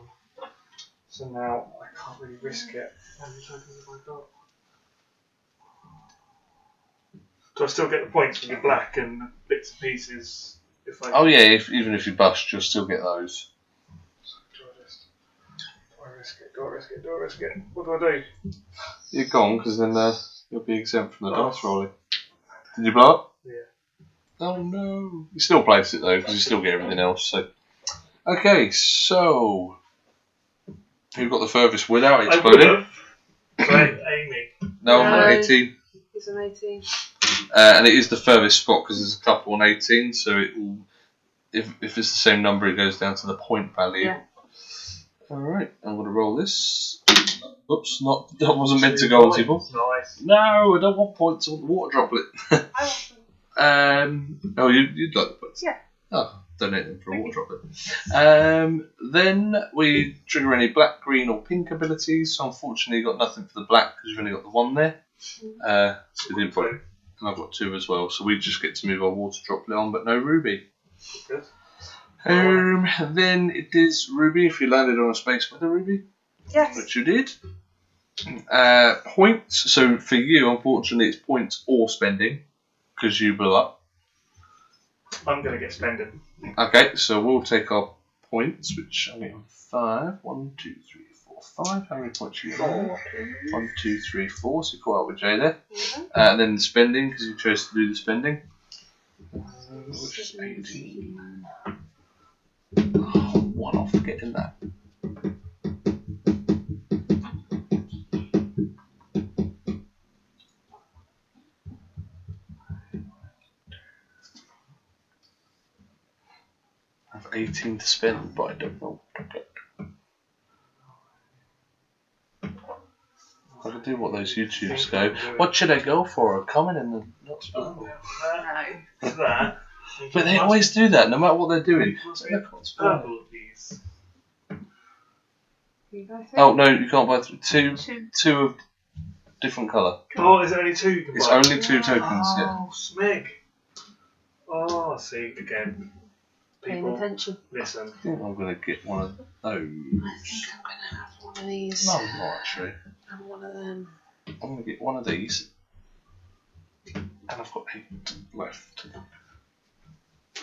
So now I can't really risk it. How many tokens have I got? Do I still get the points for the black and bits and pieces? If I Oh yeah, even if you bust, you'll still get those. Do I risk it? Do I risk it? What do I do? You're gone, because then you'll be exempt from the dice rolling. Did you blow up? Yeah. Oh no. You still place it though, because you still get everything else. So, okay, so who got the furthest without I would exploding? have. So Amy. No, No. 18. It's an 18. And it is the furthest spot because there's a couple on 18, so it will, if it's the same number, it goes down to the point value. Yeah. Alright, I'm going to roll this. Oops, that wasn't meant to go on people. Nice. No, I don't want points on the water droplet. I want them. Oh, you'd like the points? Yeah. Oh, donate them for a water droplet. Then we trigger any black, green, or pink abilities. So unfortunately, you got nothing for the black because you've only got the 1 there. So we didn't put it. And I've got 2 as well, so we just get to move our water droplet on, but no ruby. Good. Then it is ruby if you landed on a space with a ruby, Yes. which you did. Points. So for you, unfortunately, it's points or spending because you blew up. I'm going to get spending. Okay, so we'll take our points, which I'm getting 5. 1, 2, 3, 4, 5. How many points you got? 1, 2, 3, 4. So you caught up with Jay there. And then the spending, because you chose to do the spending. Which is 18. Oh, 1 off getting that. I have 18 to spend, but I don't know what to get. I can do what those YouTubers go. What should I go for? Common and the not spendable. No. That. But they always do that, no matter what they're doing. Must So be they're not spendable. purple of these. You guys Oh no, you can't buy 2 Two. of different colour. Oh, is there only 2 you can It's buy? only 2 tokens, yeah. Oh, smeg. Oh, see, again. Paying People, attention. listen. I think I'm going to get one of those. I think I'm going to have one of these. No, I'm not actually. And one of them. I'm going to get one of these. And I've got 8 left.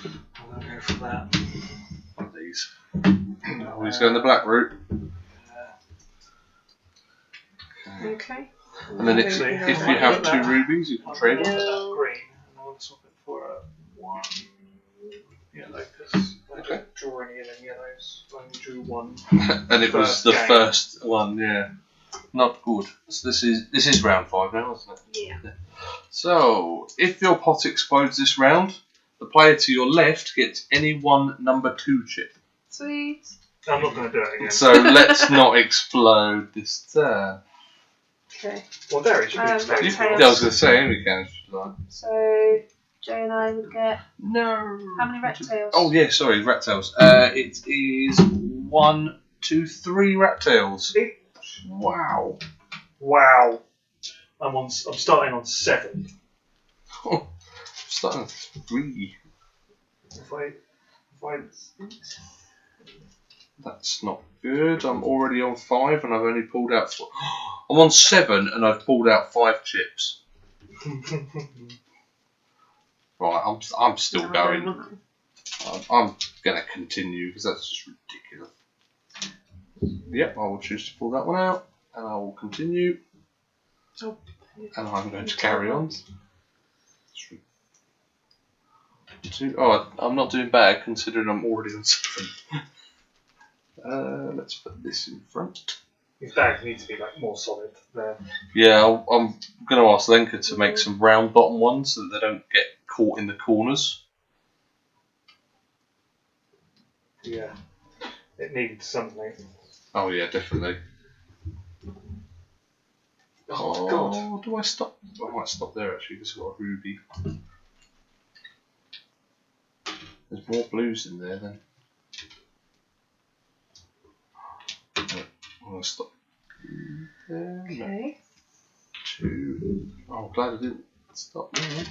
I'm going to go for that. One of these. Always go in the black route. Okay. And then if you have 2 rubies, you can trade them. That green, and I want to swap it for a 1 yellow, because I don't draw any of them yellows. I only drew 1. And it was First the game. first one, yeah. Not good. So this is round 5 now, isn't it? Yeah. So, if your pot explodes this round, the player to your left gets any one number 2 chip. Sweet. I'm not going to do it again. So let's not explode this turn. Okay. Well, Darius, you can explain. Right. I was going to say, we can. So Jay and I would get No. how many rat tails? Oh yeah, sorry, rat tails. It is 1, 2, 3 rat tails. Wow. Wow. I'm starting on 7. Oh, starting at 3. If I That's not good. I'm already on 5 and I've only pulled out 4. I'm on 7 and I've pulled out 5 chips. Right, I'm still going. I'm going to continue because that's just ridiculous. Yep, I will choose to pull that one out and I will continue. Oh, and I'm going to carry on. 2. Oh, I'm not doing bad considering I'm already on 7. Let's put this in front. His bags need to be like more solid there. Yeah, I'm going to ask Lenka to make some round bottom ones so that they don't get caught in the corners. Yeah, it needed something. Oh yeah, definitely. Oh God! Do I stop? I might stop there actually because I've got a ruby. There's more blues in there then. I'm going to stop there. Okay. 2. Oh, I'm glad I didn't stop there.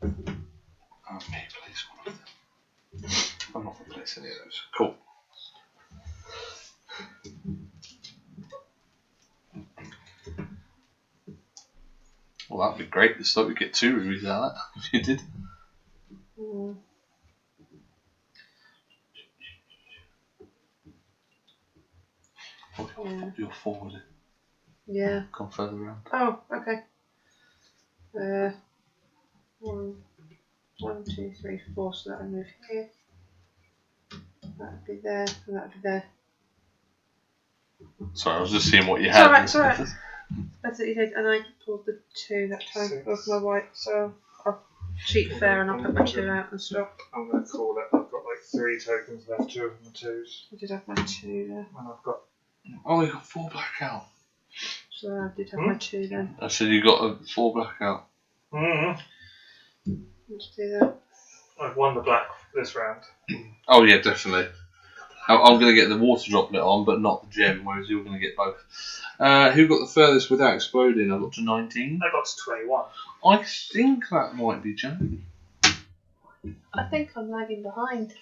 I may place one of them. I'm not going to place any of those. Cool. Well, that'd be great. This time we get 2 rubies out of that if you did. You're forward. Yeah. Come further around. Oh, okay. 1, 2, 3, 4. So that would move here. That would be there, and that would be there. Sorry, I was just seeing what you had. It's alright. That's what you did, and I pulled the 2 that time off my white, so I'll cheat fair and I'll put my 2 out and stop. I'm going to call it. I've got like 3 tokens left, 2 of them are 2s. I did have my 2 there. And I've got. Oh, you got 4 black out. So I did have my 2 then. I said you got a 4 black out. Let's do that. I've won the black this round. Oh yeah, definitely. I'm going to get the water droplet on, but not the gem, whereas you're going to get both. Who got the furthest without exploding? I got to 19. I got to 21. I think that might be Jane. I think I'm lagging behind.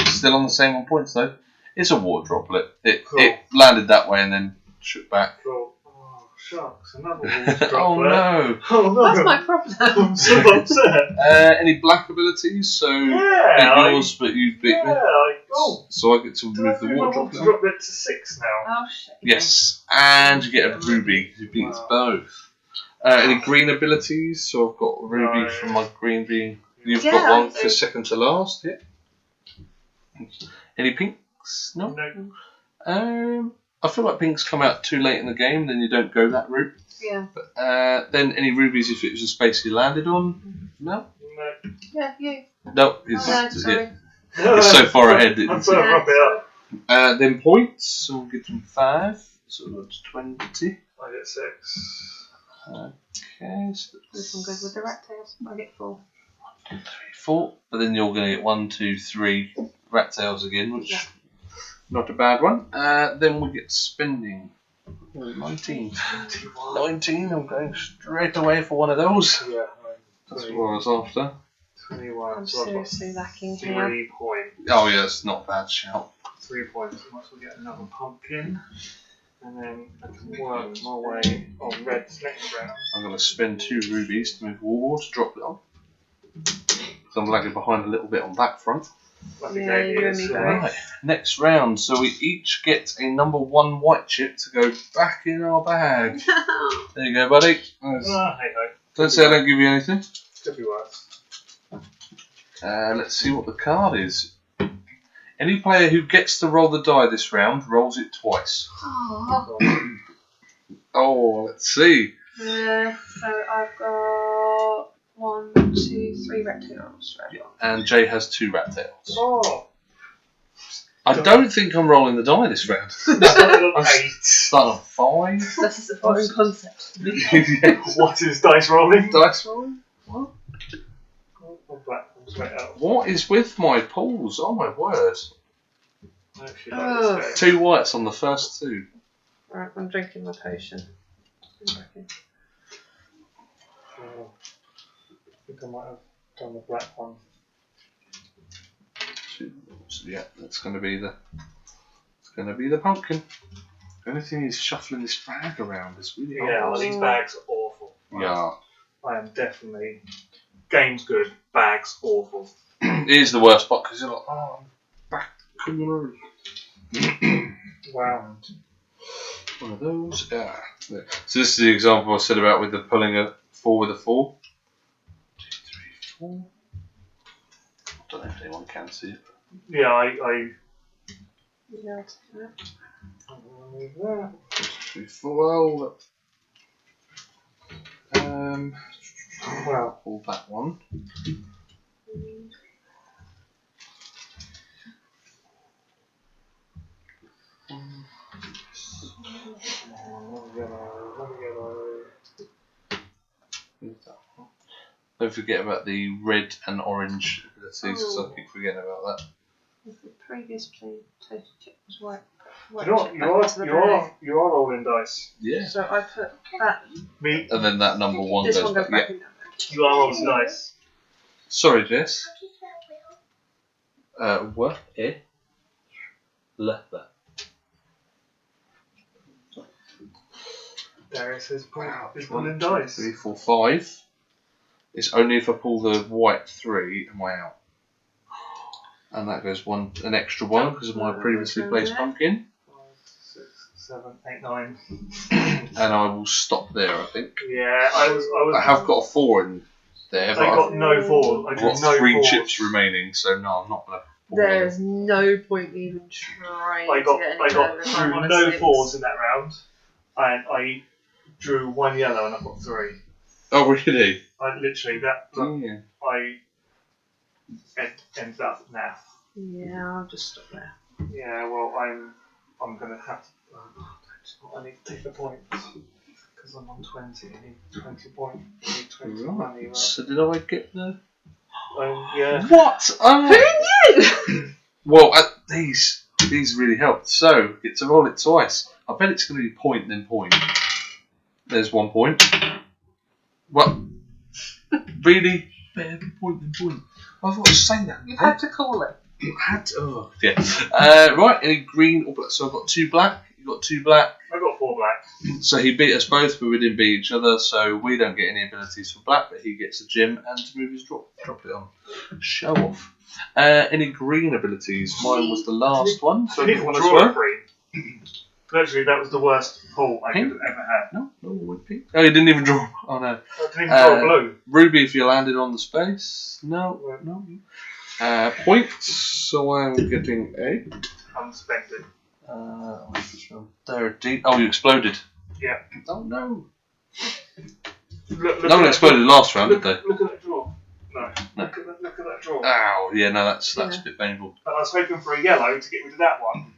Still on the same 1 points though. It's a water droplet. It landed that way and then shook back. Cool. Oh, shucks. Another water droplet. Oh no. Oh no. That's my problem. I'm so upset. Any black abilities? So Yeah. yours, but you beat me. So I get to move the water droplet. Droplet to 6 now. Oh shit. Yes, and you get a ruby. You beat us both. Any green abilities? So I've got a ruby from my green being. You've got one for second to last. Yeah. Any pinks? No. I feel like pinks come out too late in the game, then you don't go that route. Yeah. But, then any rubies if it was a space you landed on? No. No. Yeah, you. No. Sorry. It's so far ahead. I'm sorry, wrap it up. Then points. So we'll get them 5. So that's 20. I get 6. Okay. So This one goes with the rat tails. I get 4. 1, 2, 3, 4. But then you're going to get 1, 2, 3 rat tails again, which not a bad one. Then we get spending. 19. 19. I'm going straight away for one of those. Yeah. That's what I was after. 21. I'm So I've got seriously lacking 3 here. points. Oh yeah, it's not a bad shout. 3 points. I might as well get another pumpkin. And then I can work my way on red's next round. I'm going to spend 2 rubies to move water droplet on. So I'm lagging behind a little bit on that front. Yeah, you and me both. Right, next round. So we each get a number 1 white chip to go back in our bag. There you go, buddy. Hey ho. Don't say I don't give you anything. Could be worse. Let's see what the card is. Any player who gets to roll the die this round rolls it twice. Oh, let's see. So I've got 1, 2, 3 rat tails. And Jay has 2 rat tails. Oh. I don't think I'm rolling the die this round. Started on I'm 8. starting on 5. This is a foreign concept. Yes. What is dice rolling? Dice rolling? What? Oh, black one's straight out. What is with my pools? Oh my word. I actually like this 2 whites on the first 2. Alright, I'm drinking my potion. game. I think I might have done the black one. So yeah, that's going to be the pumpkin. The only thing is shuffling this bag around is really hard. Yeah, well, these bags are awful. Yeah. I am definitely. Game's good, bags awful. It is the worst part because you're like, oh, I'm back coming on. Wow. One of those. Yeah. So this is the example I said about with the pulling a 4 with a 4. 2, 3, 4. I don't know if anyone can see it. Yeah, I Yeah, I'll take that. 2, 3, 4. Well, pull that one. Don't forget about the red and orange abilities, because I keep forgetting about that. The previous play total tip was white. You know what? You are rolling dice. Yeah. So I put that. Me. And then that number 1 This goes one goes back. back Yeah. in that. You are rolling dice. Sorry, Jess. What? Eh? Leather. Darius is Wow. pulling dice. 3, 4, 5. It's only if I pull the white 3 am I out. And that goes an extra 1 because of my previously placed pumpkin. 5, 6, 7, 8, 9. And I will stop there, I think. Yeah, I have got a 4 in there, I but got no 4. I I've got got no 3 4s. chips remaining, so no, I'm not going to. There's no point even trying I to get got any further if I'm drew on a no 6. 4s in that round, and I drew 1 yellow and I got 3. Oh, really? I literally Yeah. I ended up now. Yeah, I'll just stop there. Yeah, well, I'm gonna have to. I need to take the points because I'm on 20. I need 20 points. I need 20 money. Right? So did I get the? Yeah. What? Who knew? Well, these really helped. So get to roll it twice. I bet it's going to be point then point. There's 1 point. What? Really? Better be point than point. I thought I was saying that. You had to call it. You had to. Oh, yeah. Right. Any green or black? So I've got 2 black. You got 2 black. I got 4 black. So he beat us both, but we didn't beat each other. So we don't get any abilities for black, but he gets a gem and to move his drop it on. Show off. Any green abilities? Mine was the last one. So I didn't want to draw a green. Actually, that was the worst pull I could have ever had. No, with pink. Oh, you didn't even draw. Oh no. I didn't even draw blue. Ruby, if you landed on the space. No. Points. So I'm getting 8. Unspended. Oh, you exploded. Yeah. Oh no. Look No one exploded last round, did they? Look at that draw. No. Look at that draw. Ow. Yeah, no, that's a bit painful. And I was hoping for a yellow to get rid of that one.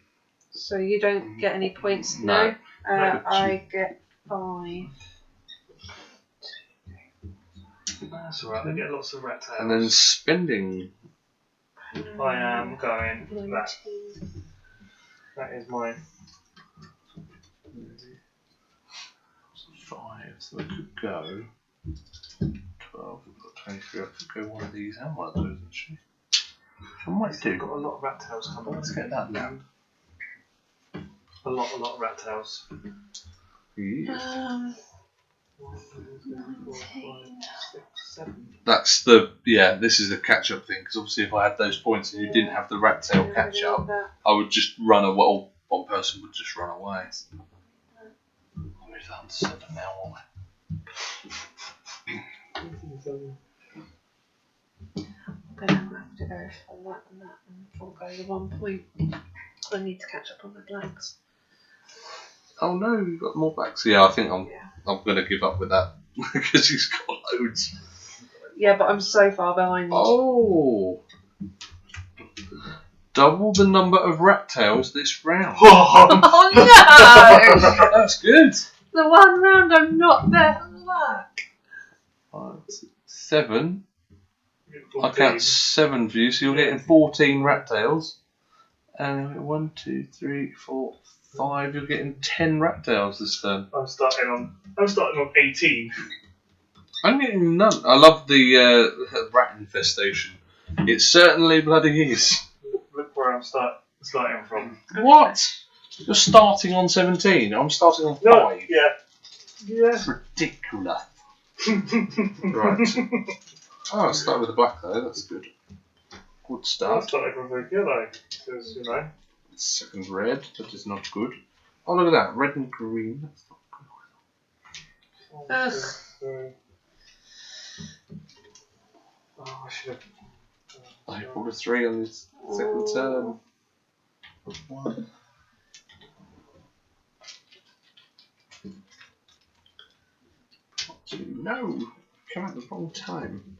So you don't get any points? No. I get 5. That's alright, I get lots of rat tails. And then spending. I am going for that. That is my 5, so I could go 12, we've got 23, I could go one of these and one of those actually. I might do. I've got a lot of rat tails coming. Let's get that now. A lot of rat tails. Yeah. 1, 2, 3, 4, 5, 6, 7. That's this is the catch up thing, because obviously if I had those points and you didn't have the rat tail catch up, I would just run away, or one person would just run away. We're down to 7 now, aren't we? I'm going to have to go for that and forego the 1 point. I need to catch up on the blacks. Oh no, you've got more backs. Yeah, I think I'm going to give up with that because he's got loads. Yeah, but I'm so far behind. Oh. double the number of rat tails this round. Oh no! That's good. The one round I'm not there for luck. 5, 6, 7. I 14. count 7 for you, so you're getting 14 rat tails. And 1, 2, 3, 4, 5. You're getting 10 rat tails this turn. I'm starting on 18. I'm getting none. I love the rat infestation. It certainly bloody is. Look where I'm starting from. What? You're starting on 17. I'm starting on 5. No, yeah. That's ridiculous. Right. Oh, I started with the black though. That's good. Good I start. started with yellow because Second red. That is not good. Oh, look at that. Red and green. That's not good. Ugh. I should have. I rolled a 3 on his second turn. 1. No! Come at the wrong time.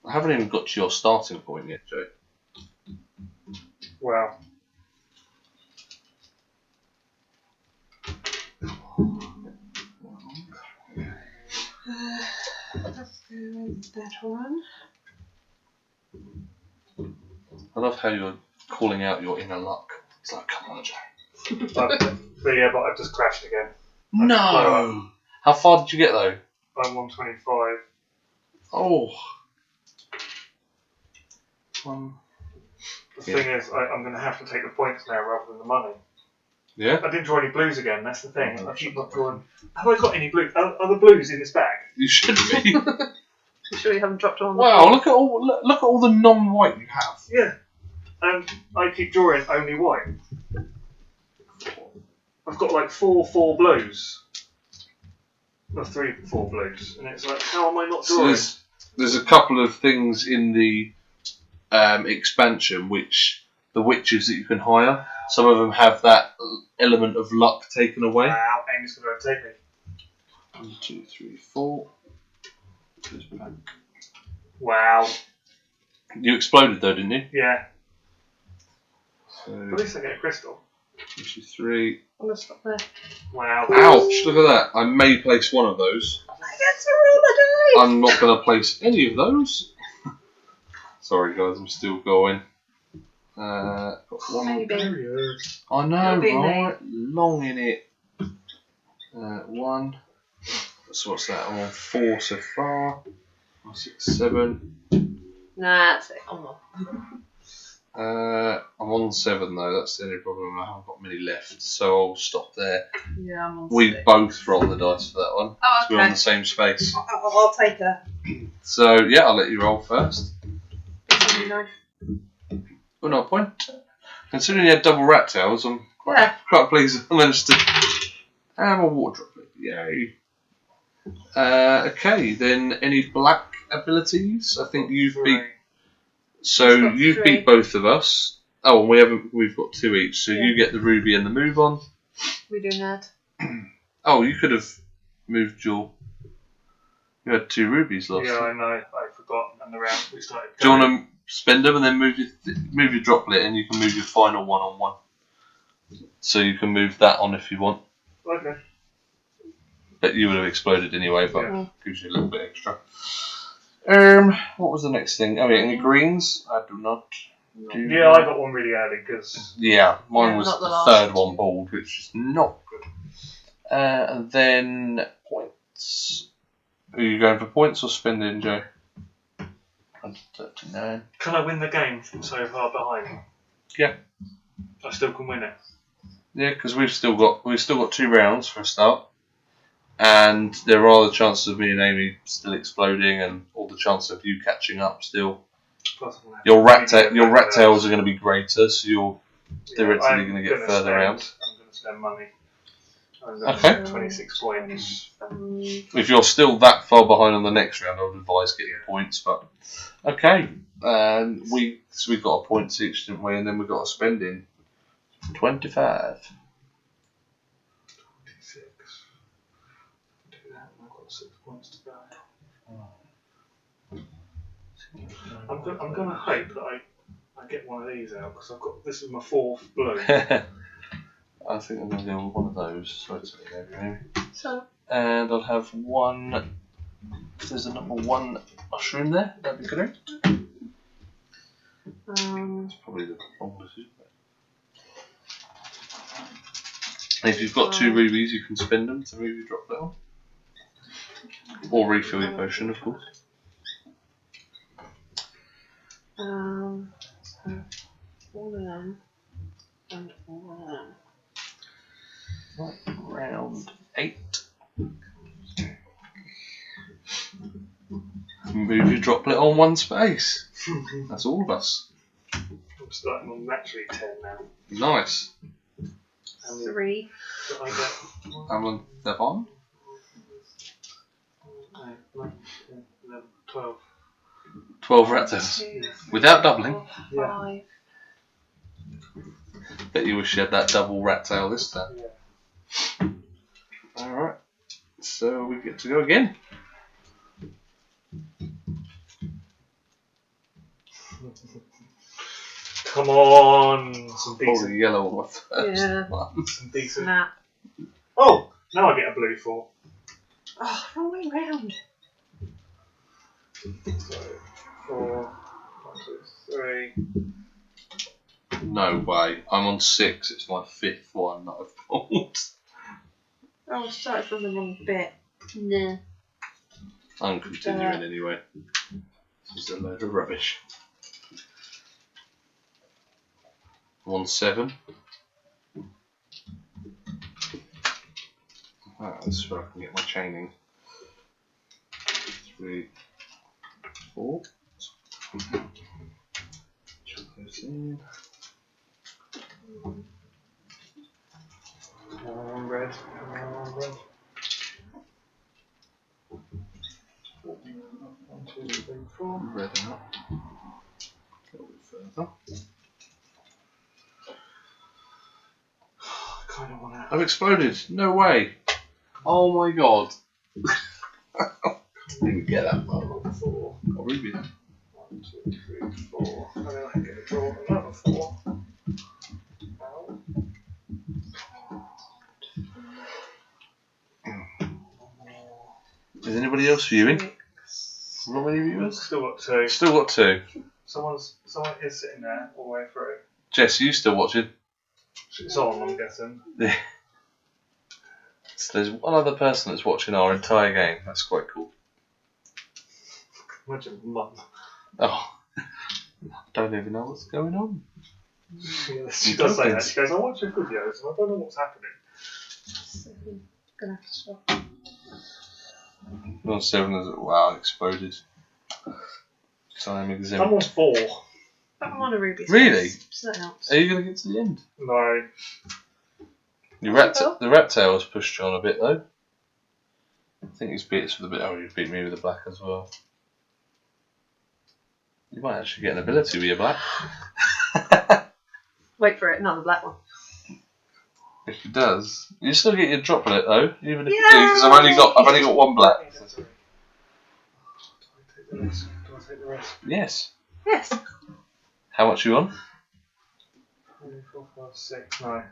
I haven't even got to your starting point yet, Joe. Wow. Let's go with that one. I love how you're calling out your inner luck. It's like, come on, Joe. But I've just crashed again. No! How far did you get though? I'm 125. Oh. One. The thing is, I'm going to have to take the points now rather than the money. Yeah? I didn't draw any blues again, that's the thing. I keep not drawing. Have I got any blues? Are the blues in this bag? You should be. I'm sure you haven't dropped on the Wow, floor. look at all the non-white you have. Yeah. And I keep drawing only white. I've got like 4 blues. Or 3 4 blues. And it's like, how am I not drawing? So there's a couple of things in the expansion which the witches that you can hire, some of them have that element of luck taken away. Wow, Amy's going to overtake me. 1, 2, 3, 4. Goes back. Wow. You exploded though, didn't you? Yeah. So, At least I get a crystal. 1, 2, 3. I'm going to stop there. Wow. Ouch! Look at that. I may place one of those. I get to roll the dice! I'm not going to place any of those. Sorry guys, I'm still going. Got one. Maybe. I know, Maybe. right? Long in it. 1. So what's that? I'm on 4 so far. 5, 6, 7. Nah, that's it. I'm not. I'm on 7 though. That's the only problem. I haven't got many left, so I'll stop there. Yeah, I'm on We 6. both roll the dice for that one. Oh, We're on okay. the same space. I'll take her. So yeah, I'll let you roll first. No. Oh no, point. Considering you had double rat tails, I'm quite pleased I managed to have a water droplet. Yay. Okay, then any black abilities? I think you've beat. So you've 3. beat both of us. Oh, and we've got 2 each. So you get the ruby and the move on. We do that. Oh, you could have moved your. You had 2 rubies last. Yeah, time. I know. I forgot. And the round we started. Do you want to spend them and then move your droplet, and you can move your final 1-on-1. So you can move that on if you want. Okay. But you would have exploded anyway, but Yeah. gives you a little bit extra. What was the next thing? Oh, yeah, any greens? I do not. Yeah, I got one really early because. Yeah, mine Yeah, was not the the last third one. one bald, which is not good. And then points. Are you going for points or spending, Joe? 139. Can I win the game from so far behind? Yeah. I still can win it. Yeah, because we've still got 2 rounds for a start, and there are the chances of me and Amy still exploding, and all the chance of you catching up still. Plus, I'm gonna have Your to rat tails are going to be greater, so you're theoretically I'm going to get gonna further spend- out. I'm going to spend money. I'm going to Okay. spend 26 points. If you're still that far behind on the next round, I would advise getting points. But okay, we've got a points each, didn't we? And then we've got a spending 25. 26. Do that, and I've got 6 points to go. I'm going to hope that I get one of these out because this is my 4th blue. I think I'm going to go with one of those. Sorry to maybe. So. And I'll have one. If there's a number 1 mushroom there, that'd be great. It's probably the wrong decision. And if you've got 2 rubies, you can spend them to ruby drop down. Or refill your potion, of course. So all of them and all of them. Right, round 8. Move your droplet on 1 space. That's all of us. I'm starting on naturally 10 now. Nice. 3. Did I get? I'm on 7. 9, 10, 11, 12. 12 rat tails. Without doubling. 5. Bet you wish you had that double rat tail this time. Yeah. Alright. So we get to go again. Come on, some Probably decent. yellow on my first Yeah. one. Some decent. Nah. Oh, now I get a blue 4. Oh, wrong way round. So 4, 1, 2, 3. No way. I'm on 6. It's my 5th one that I've pulled. Oh, I started from the wrong bit. Nah. I'm continuing anyway. This is a load of rubbish. I'm on 7. This is where I can get my chaining. 3, 4. Chuck those in. Red. Red. 1, 2, 3, 4. Red up. A little bit further. I kind of want to. I've exploded. No way. Oh my god. Didn't get that far. 4. Got ruby then. 1, 2, 3, 4. And then I can get a draw another 4. Ow. Is anybody else viewing? Not many viewers? Still got 2. Still got 2. Someone is sitting there all the way through. Jess, you still watching? It's on, I'm guessing. So there's one other person that's watching our entire game. That's quite cool. Imagine Mum. Oh. Don't even know what's going on. She does say that. She goes, I watch your videos and I don't know what's happening. So, gonna have to stop. On 7 is wow, exploded. Time exempt. I'm on 4. I'm on a ruby. Really? So that helps. Are you going to get to the end? No. The rat tail has pushed you on a bit though. I think he's beat us with a bit. Oh, you beat me with the black as well. You might actually get an ability with your black. Wait for it, another black one. If he does, you still get your droplet though, even if Yeah. because I've only got 1 black. Do I take the rest? Yes. Yes. How much you on? 3, 4, 5, 6. No,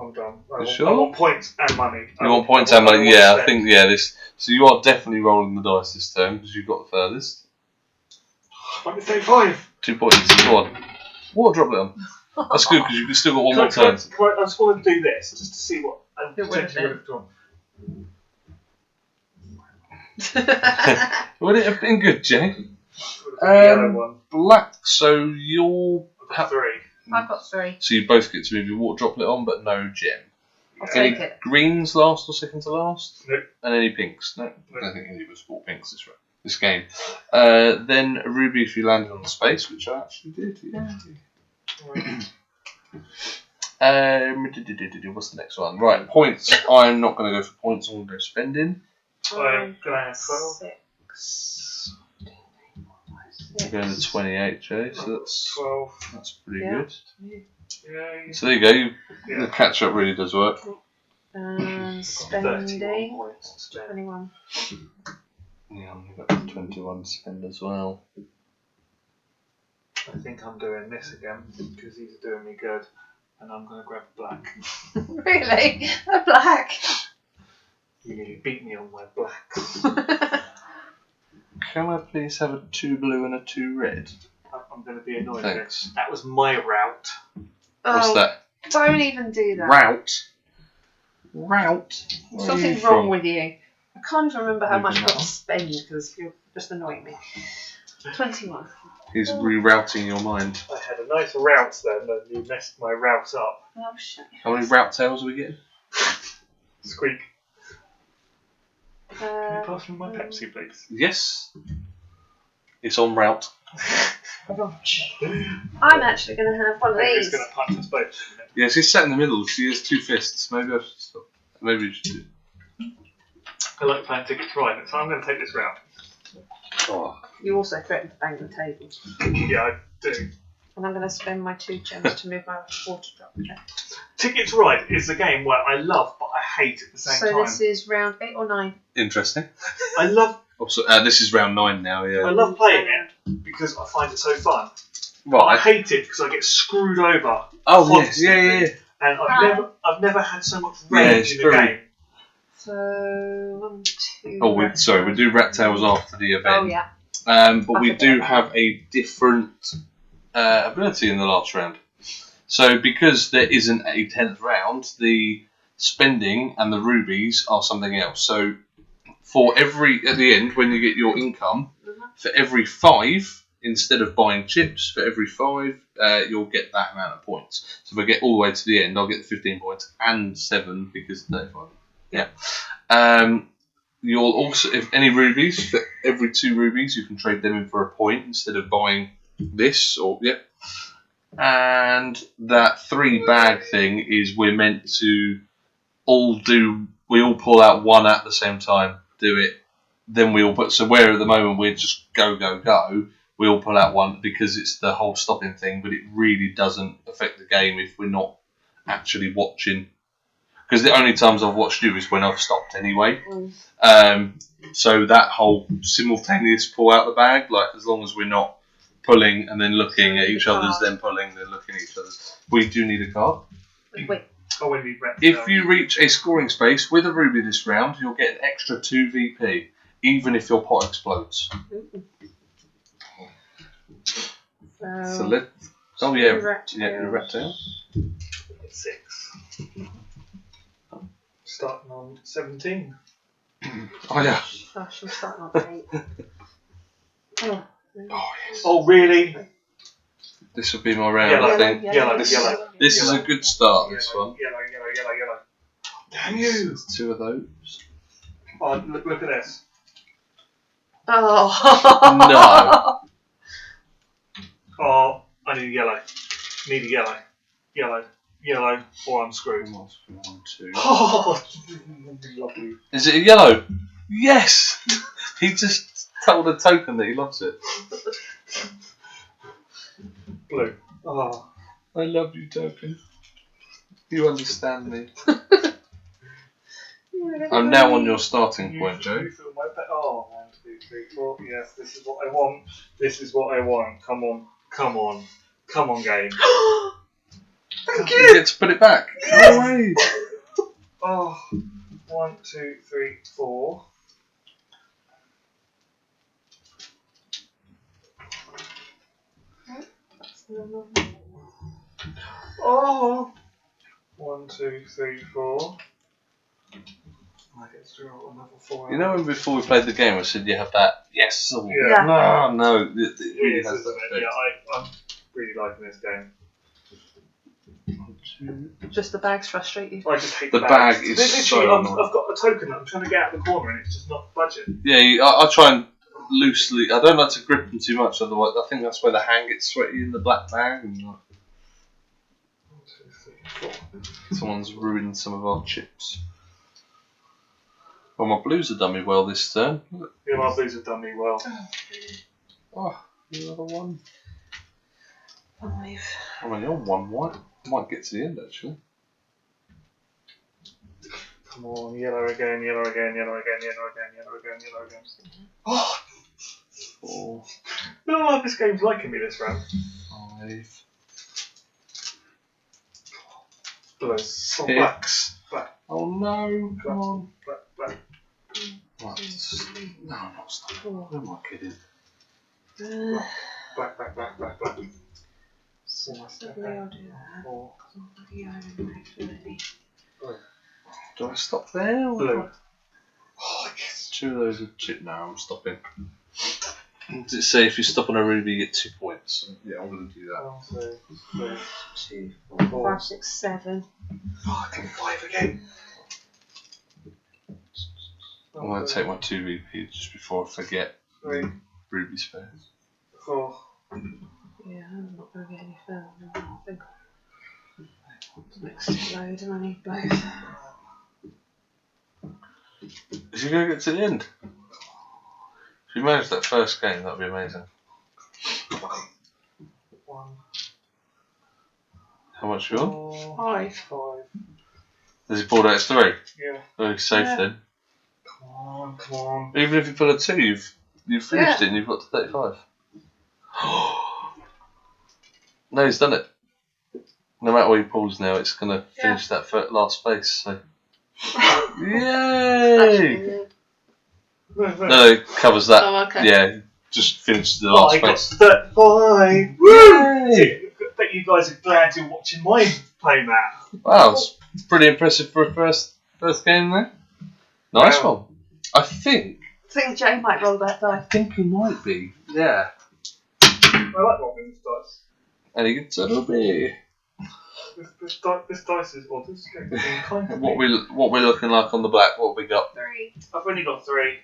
I'm done. Sure? I want points and money. You want points and money? Yeah, I think this. So you are definitely rolling the dice this turn because you've got the furthest. Let me say 5. 2 points. Go on. Water droplet on. That's good because you've still got 1 more turn. I just want to do this just to see what I It would have potentially would have done. Would it have been good, Jay? The yellow one. Black. So you'll I've got 3. I've got 3. So you both get to move your water droplet on, but no gem. I'll Yeah. take it. Greens last or second to last? Nope. And any pinks? No. Nope. I don't think any of us bought pinks this game. Then a ruby if you landed on the space, which I actually did. Yeah. What's the next one? Right, points. I'm not going to go for points. I'm going to go spending. I'm going to have 12. 6. I'm going to 28, Jay. So that's pretty good. Yay. So there you go. Yeah. The catch up really does work. Spending. 31 points to spend. 21. Yeah, I've got 21 to spend as well. I think I'm doing this again because these are doing me good, and I'm going to grab black. Really? A black? You nearly beat me on my blacks. Can I please have a 2 blue and a 2 red? I'm going to be annoyed. Thanks. That was my route. What's that? Don't even do that. Route? Something's wrong with you. I can't even remember how much I've got to spend because you're just annoying me. 21. He's rerouting your mind. I had a nice route then, and you messed my route up. Oh, shit. How many route tails are we getting? Squeak. Can you pass me my Pepsi, please? Yes. It's on route. I'm actually going to have one of He's these. going to punch us both. Yes, he's sat in the middle. She has 2 fists. Maybe I should stop. Maybe you should. I like playing Ticket to Ride, so I'm going to take this route. Oh. You also threatened to bang the table. Yeah, I do. And I'm going to spend my 2 gems to move my water drop. Okay. Ticket to Ride is a game where I love, but I hate at the same So time. this is round 8 or 9? Interesting. I love This is round 9 now, I yeah. love playing it because I find it so fun. But I Right. hate it because I get screwed over. Oh, yes. constantly. Yeah. And I've never had so much Yeah, rage it's in the very- game. So, 1, 2... Oh, we do rat tails after the event. Oh, yeah. But we I do forget. have a different ability in the last round. So because there isn't a 10th round, the spending and the rubies are something else. So for at the end, when you get your income, for every 5, instead of buying chips, for every 5, you'll get that amount of points. So if I get all the way to the end, I'll get the 15 points and 7 because 35. Yeah. You'll also, if any rubies, for every 2 rubies, you can trade them in for a point instead of buying this or And that 3 bag thing is we're meant to we all pull out one at the same time, do it. Then we all so where at the moment we're just go, we all pull out one because it's the whole stopping thing, but it really doesn't affect the game if we're not actually watching. Because the only times I've watched you is when I've stopped anyway. So that whole simultaneous pull out the bag, like as long as we're not pulling and then looking at each other's, then pulling, then looking at each other's. We do need a card. Wait. Oh, when we rat If you reach a scoring space with a ruby this round, you'll get an extra 2 VP, even if your pot explodes. So let. Oh yeah, the rat tail. 6. Starting on 17. Oh yeah. Gosh, I'm starting on 8. Oh, yes. Oh, really? This will be my round, Yellow, I think. yellow. This is a good start, this one. Yellow. Damn you! There's 2 of those. Oh, look at this. Oh. No. Oh, I need a yellow. Need a yellow. Yellow, or I'm screwed. 1, 2. Oh, lovely. Is it a yellow? Yes! He just told a token that he loves it. Blue. Oh. I love you, token. You understand me. I'm now on your starting point, Joe. Oh, 1, 2, 3, 4. Yes, this is what I want. This is what I want. Come on, game. Thank you. You get to put it back. Yes. No way. Oh, 1, 2, 3, 4. Oh, 1, 2, 3, 4. I get to draw another 4. You know when before we played the game I said you have that yes or Yeah. no, it really Yes, has isn't that it? Yeah, I'm really liking this game. Just the bags frustrate you. I just hate The bags. bag is Literally, so annoying. I've got a token that I'm trying to get out of the corner and it's just not budging. Yeah, I try and loosely. I don't like to grip them too much, otherwise I think that's where the hand gets sweaty in the black bag. And 1, 2, 3, 4. someone's ruined some of our chips. Well, my blues have done me well this turn. Yeah, my blues have done me well. Oh, another 1. 5. I'm only on 1 white. I might get to the end actually. Come on, yellow again. Oh! 4, No, this game's liking me this round. 5. Blue. Or Hit. blacks. Black. Oh no! Come on. Black. Right. No, I'm not stopping. Who am I kidding? Black. So probably I'll do that. 4. Do I stop there? Or Blue. do I... Oh, yes. 2 of those are chip now. I'm stopping. Does it say if you stop on a ruby, you get 2 points? Yeah, I'm going to do that. 1, 2, 4, 5, 6, 7. Oh, I did 5 again. I'm going to take my 2 rupees just before I forget 3, ruby space. 4. Yeah, I'm not going to get any further. I think next load and I need both. Is you going to get to the end? If you manage that first game, that would be amazing. 1. How much you on? 5. 5. Has he pulled out his 3? Yeah. Very safe Yeah. then. Come on. Even if you pull a 2, you've finished it and you've got to 35. No, he's done it. No matter what he pulls now, it's going to finish that last space. So. Yay! No, it covers that. Oh, okay. Yeah, just finished the last I got space. 35. Woo! I bet you guys are glad you're watching mine play that. Wow, it's pretty impressive for a first game there. Nice one. I think Jay might roll that die. he might be. Yeah. I like rolling this dice. And he gets a little bit. This dice is, or this game is being kind of What we're looking like on the black? What we got? 3. I've only got 3.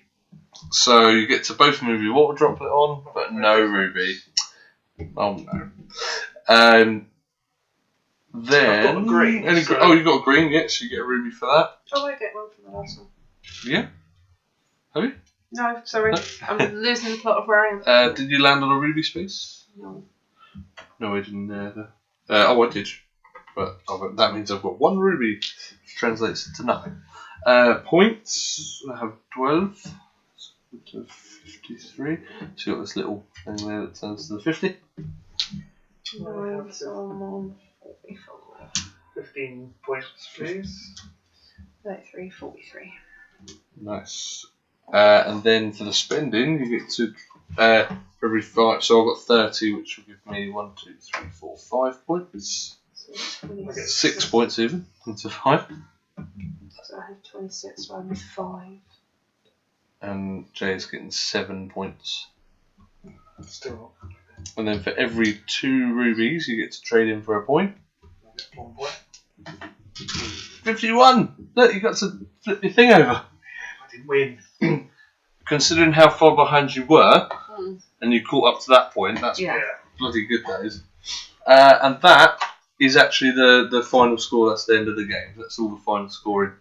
So you get to both move your water droplet on, but no ruby. Oh no. Then I've got a green, so- oh, you got a green. Yeah, so you get a ruby for that. Oh, I get one from the last one. Yeah. Have you? No, sorry. I'm losing the plot of where I am. Did you land on a ruby space? No. No, I didn't. Oh, I did. But that means I've got 1 ruby, which translates to nothing. Points. I have 12. To 53. So you got this little thing there that turns to the 50. No, so I'm on 44. 15 points, please. 33, 43. Nice. And then for the spending, you get to every 5. So I've got 30, which will give me 1, 2, 3, 4, 5 points. So I get 6 points even into 5. So I have 26, so I'm with 5. And Jay's getting 7 points. Still And then for every 2 rubies, you get to trade in for a point. I get 1 point. 51! Look, you got to flip your thing over. I didn't win. Considering how far behind you were, and you caught up to that point, that's Yeah. bloody good, that is. And that is actually the final score. That's the end of the game. That's all the final scoring.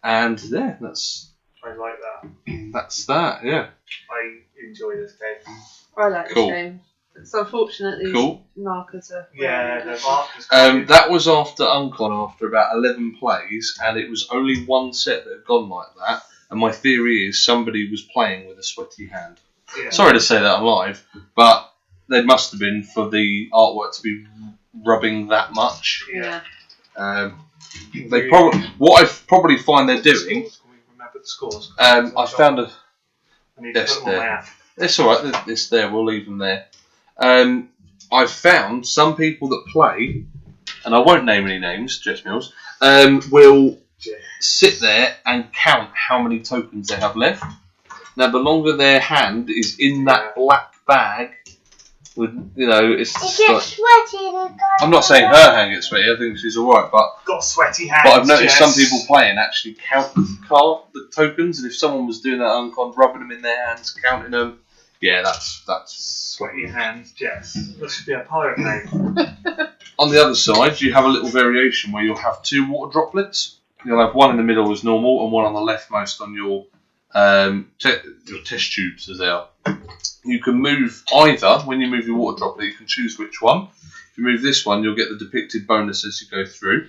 And yeah, I like that. that's that. Yeah. I enjoy this game. I like Cool. this game. It's unfortunate these Cool. markers are. Yeah, the markers. That was after Uncon, after about 11 plays, and it was only 1 set that had gone like that. And my theory is somebody was playing with a sweaty hand. Yeah. Sorry to say that on live, but they must have been for the artwork to be rubbing that much. Yeah. They probably what I probably find they're doing. Can we remember the scores? I found a. I need to Yes, put them on my there. app. It's all right. It's there. We'll leave them there. I've found some people that play, and I won't name any names, Jess Mills, will sit there and count how many tokens they have left. Now, the longer their hand is in that black bag, with it's It gets sweaty and it goes. I'm not saying her hand gets sweaty. I think she's all right, but Got sweaty hands. I've noticed Jess. some people playing actually count the tokens, and if someone was doing that uncon, rubbing them in their hands, counting them, yeah, that's Sweaty hands, Jess. That should be a pirate name. On the other side, you have a little variation where you'll have 2 water droplets. You'll have one in the middle as normal and one on the leftmost on your test tubes as they are. You can move either. When you move your water droplet, you can choose which one. If you move this one, you'll get the depicted bonus as you go through.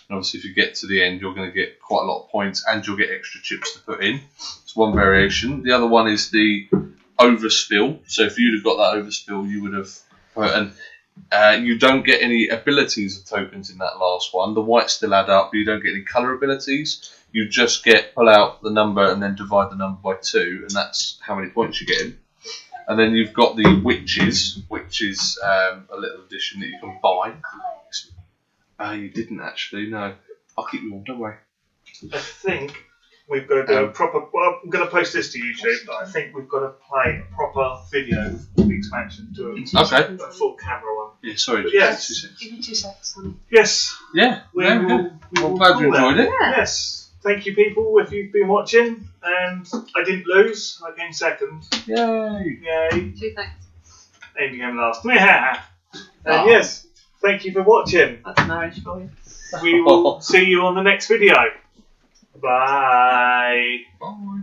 And obviously, if you get to the end, you're going to get quite a lot of points and you'll get extra chips to put in. It's one variation. The other one is the overspill. So if you'd have got that overspill, you would have. And you don't get any abilities of tokens in that last one. The whites still add up, but you don't get any colour abilities. You just get pull out the number and then divide the number by 2, and that's how many points you get in. And then you've got the witches, which is a little addition that you can buy. You didn't actually, no. I'll keep you on, don't worry. I think we've got to do a proper. Well, I'm going to post this to YouTube, but I think we've got to play a proper video of the expansion to a full camera one. Yeah, sorry. But yes. 2 seconds. Give me 2 seconds, honey. Yes. Yeah. We no, will. good. We will Glad you call enjoyed that. it. Yeah. Yes. Thank you, people, if you've been watching. And I didn't lose. I came second. Yay. Yay. 2 thanks. Amy came last. And yes, thank you for watching. That's marriage for you. We will see you on the next video. Bye. Bye.